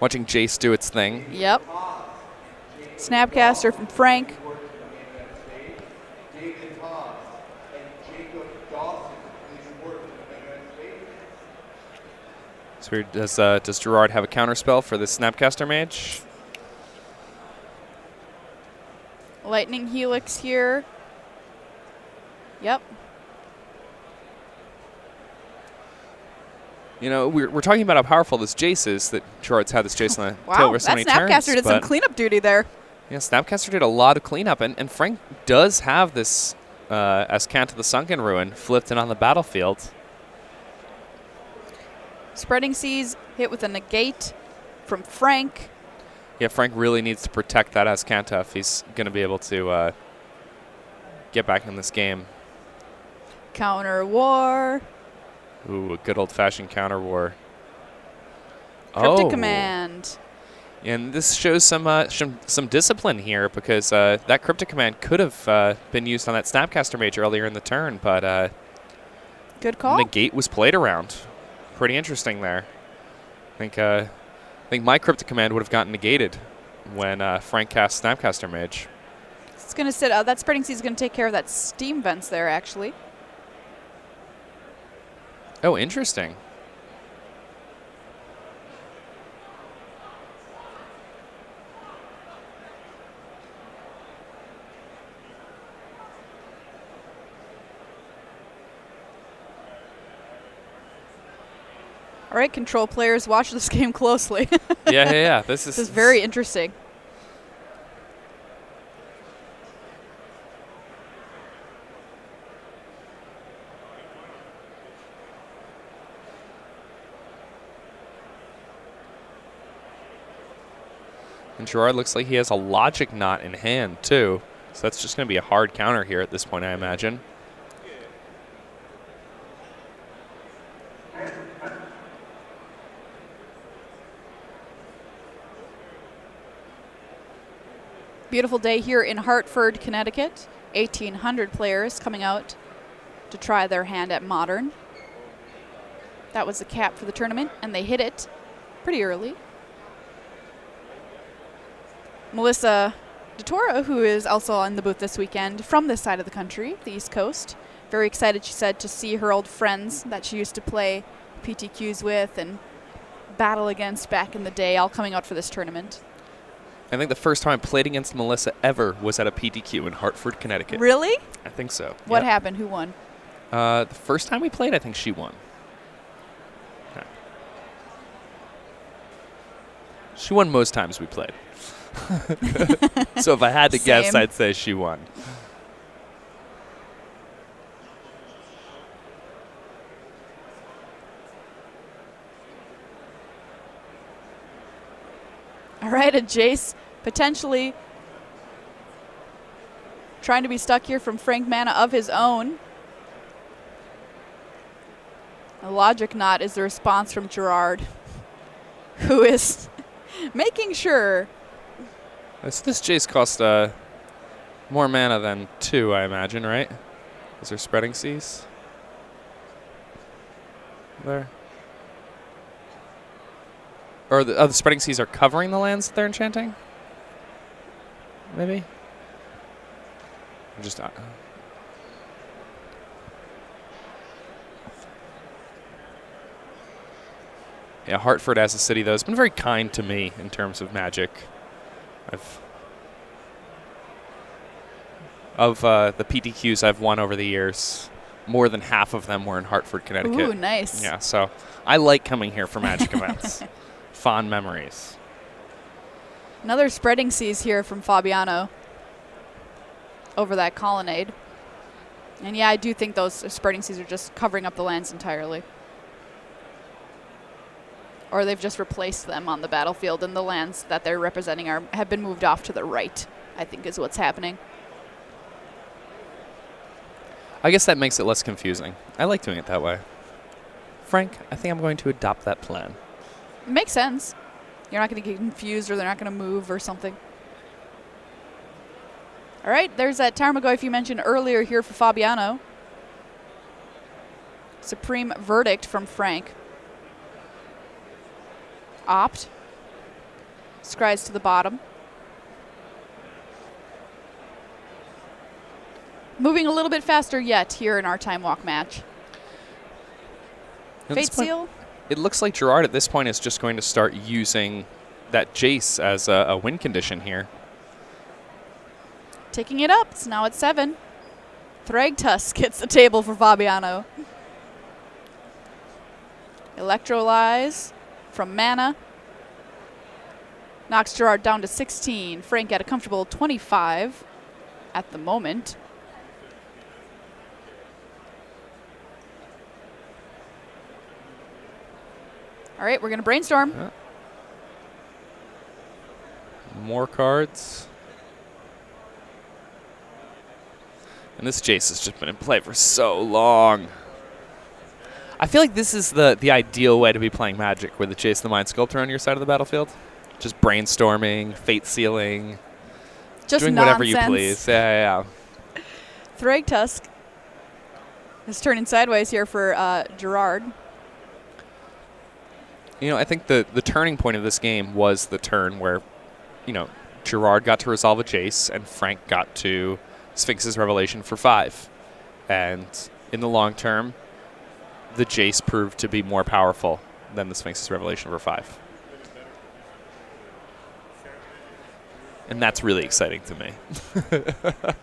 [SPEAKER 2] Watching Jace do its thing.
[SPEAKER 1] Yep. Snapcaster from Frank.
[SPEAKER 2] So does Gerard have a counterspell for this Snapcaster mage?
[SPEAKER 1] Lightning Helix here. Yep.
[SPEAKER 2] You know, we're talking about how powerful this Jace is, that Gerard's had this Jace on the tail over so many turns.
[SPEAKER 1] Wow, that Snapcaster did some cleanup duty there.
[SPEAKER 2] Yeah, Snapcaster did a lot of cleanup, and Frank does have this Ascant of the Sunken Ruin flipped in on the battlefield.
[SPEAKER 1] Spreading Seas hit with a negate from Frank.
[SPEAKER 2] Yeah, Frank really needs to protect that Ascanta if he's going to be able to get back in this game.
[SPEAKER 1] Counter War.
[SPEAKER 2] Ooh, a good old-fashioned counter war.
[SPEAKER 1] Cryptic Command.
[SPEAKER 2] And this shows some discipline here, because that Cryptic Command could have been used on that Snapcaster mage earlier in the turn, but
[SPEAKER 1] good call.
[SPEAKER 2] Negate was played around. Pretty interesting there. I think my Cryptic Command would have gotten negated when Frank cast Snapcaster mage.
[SPEAKER 1] It's going to sit. That Spreading Sea is going to take care of that steam vents there, actually.
[SPEAKER 2] Oh, interesting.
[SPEAKER 1] All right, control players, watch this game closely.
[SPEAKER 2] Yeah. This is
[SPEAKER 1] very interesting.
[SPEAKER 2] And Gerard looks like he has a Logic Knot in hand, too. So that's just going to be a hard counter here at this point, I imagine.
[SPEAKER 1] Beautiful day here in Hartford, Connecticut. 1,800 players coming out to try their hand at Modern. That was the cap for the tournament, and they hit it pretty early. Melissa DeTora, who is also on the booth this weekend from this side of the country, the East Coast. Very excited, she said, to see her old friends that she used to play PTQs with and battle against back in the day, all coming out for this tournament.
[SPEAKER 2] I think the first time I played against Melissa ever was at a PTQ in Hartford, Connecticut.
[SPEAKER 1] Really?
[SPEAKER 2] I think so.
[SPEAKER 1] What happened? Who won?
[SPEAKER 2] The first time we played, I think she won. Yeah. She won most times we played. So if I had to guess, I'd say she won.
[SPEAKER 1] All right, a Jace potentially trying to be stuck here from Frank Manna of his own. A Logic Knot is the response from Gerard, who is making sure.
[SPEAKER 2] So this Jace cost more mana than 2, I imagine, right? Is there Spreading Seas? There. Or the Spreading Seas are covering the lands that they're enchanting? Maybe? Just yeah, Hartford as a city, though, has been very kind to me in terms of Magic. Of the PTQs I've won over the years, more than half of them were in Hartford, Connecticut.
[SPEAKER 1] Ooh, nice.
[SPEAKER 2] Yeah, so I like coming here for Magic events. Fond memories.
[SPEAKER 1] Another Spreading Seas here from Fabiano over that colonnade. And yeah, I do think those Spreading Seas are just covering up the lands entirely. Or they've just replaced them on the battlefield, and the lands that they're representing have been moved off to the right, I think is what's happening.
[SPEAKER 2] I guess that makes it less confusing. I like doing it that way. Frank, I think I'm going to adopt that plan.
[SPEAKER 1] It makes sense. You're not going to get confused, or they're not going to move or something. All right, there's that Tomajko you mentioned earlier here for Fabiano. Supreme verdict from Frank. Opt. Scries to the bottom. Moving a little bit faster yet here in our time walk match. Fate Seal.
[SPEAKER 2] It looks like Gerard at this point is just going to start using that Jace as a win condition here.
[SPEAKER 1] Ticking it up. It's now at 7. Thragtusk gets the table for Fabiano. Electrolyze from Manna. Knocks Gerard down to 16. Frank at a comfortable 25 at the moment. All right, we're going to brainstorm.
[SPEAKER 2] Yeah. More cards. And this Jace has just been in play for so long. I feel like this is the ideal way to be playing Magic with the Jace the Mind Sculptor on your side of the battlefield. Just brainstorming, fate sealing,
[SPEAKER 1] just
[SPEAKER 2] doing
[SPEAKER 1] nonsense.
[SPEAKER 2] whatever you please. Yeah.
[SPEAKER 1] Thragtusk is turning sideways here for Gerard.
[SPEAKER 2] You know, I think the turning point of this game was the turn where, Gerard got to resolve a Jace and Frank got to Sphinx's Revelation for 5. And in the long term, the Jace proved to be more powerful than the Sphinx's Revelation for 5. And that's really exciting to me.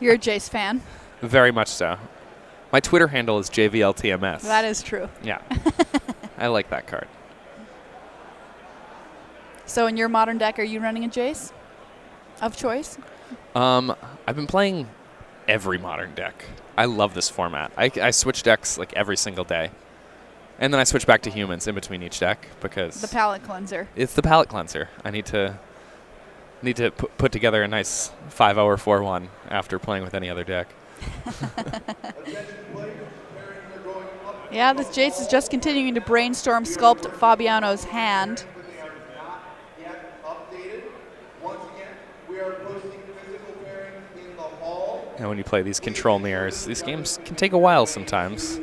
[SPEAKER 1] You're a Jace fan.
[SPEAKER 2] Very much so. My Twitter handle is JVLTMS.
[SPEAKER 1] That is true.
[SPEAKER 2] Yeah. I like that card.
[SPEAKER 1] So in your modern deck, are you running a Jace of choice?
[SPEAKER 2] I've been playing every modern deck. I love this format. I switch decks like every single day. And then I switch back to humans in between each deck because
[SPEAKER 1] the palate cleanser.
[SPEAKER 2] It's the palate cleanser. I need to put together a nice 5-hour 4-1 after playing with any other deck.
[SPEAKER 1] Yeah, this Jace is just continuing to brainstorm sculpt Fabiano's hand.
[SPEAKER 2] And when you play these control mirrors, these games can take a while sometimes.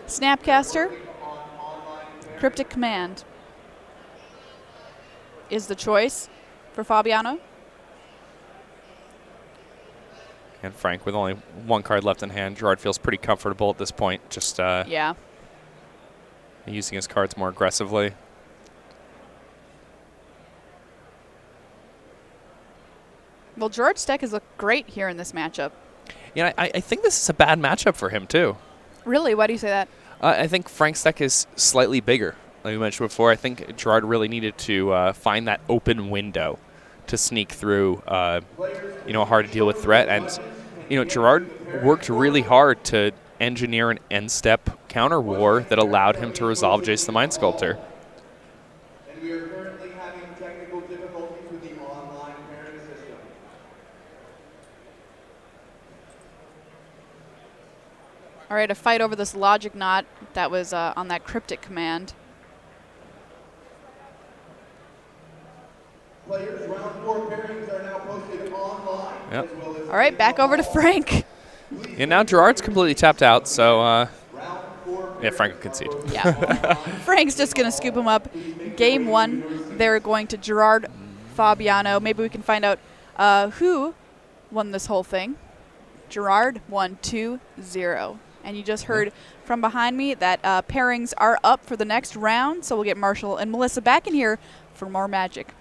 [SPEAKER 1] Snapcaster. Cryptic Command is the choice for Fabiano.
[SPEAKER 2] And Frank, with only one card left in hand, Gerard feels pretty comfortable at this point, just using his cards more aggressively.
[SPEAKER 1] Well, Gerard's deck has looked great here in this matchup.
[SPEAKER 2] Yeah, I think this is a bad matchup for him, too.
[SPEAKER 1] Really? Why do you say that?
[SPEAKER 2] I think Frank's deck is slightly bigger. Like we mentioned before, I think Gerard really needed to find that open window to sneak through, a hard-to-deal-with threat. And, Gerard worked really hard to engineer an end-step counter war that allowed him to resolve Jace the Mind Sculptor.
[SPEAKER 3] And we are currently having technical difficulties with the online pairing system.
[SPEAKER 1] All right, a fight over this logic knot that was on that cryptic command.
[SPEAKER 3] Players, round 4 pairings are now posted online.
[SPEAKER 2] Yep.
[SPEAKER 3] As well as
[SPEAKER 1] All right, back over to Frank.
[SPEAKER 2] And now Gerard's completely tapped out, so Frank will concede.
[SPEAKER 1] Yeah. Frank's just going to scoop him up. Game 1, they're going to Gerard, Fabiano. Maybe we can find out who won this whole thing. Gerard won 2-0. And you just heard from behind me that pairings are up for the next round. So we'll get Marshall and Melissa back in here for more Magic.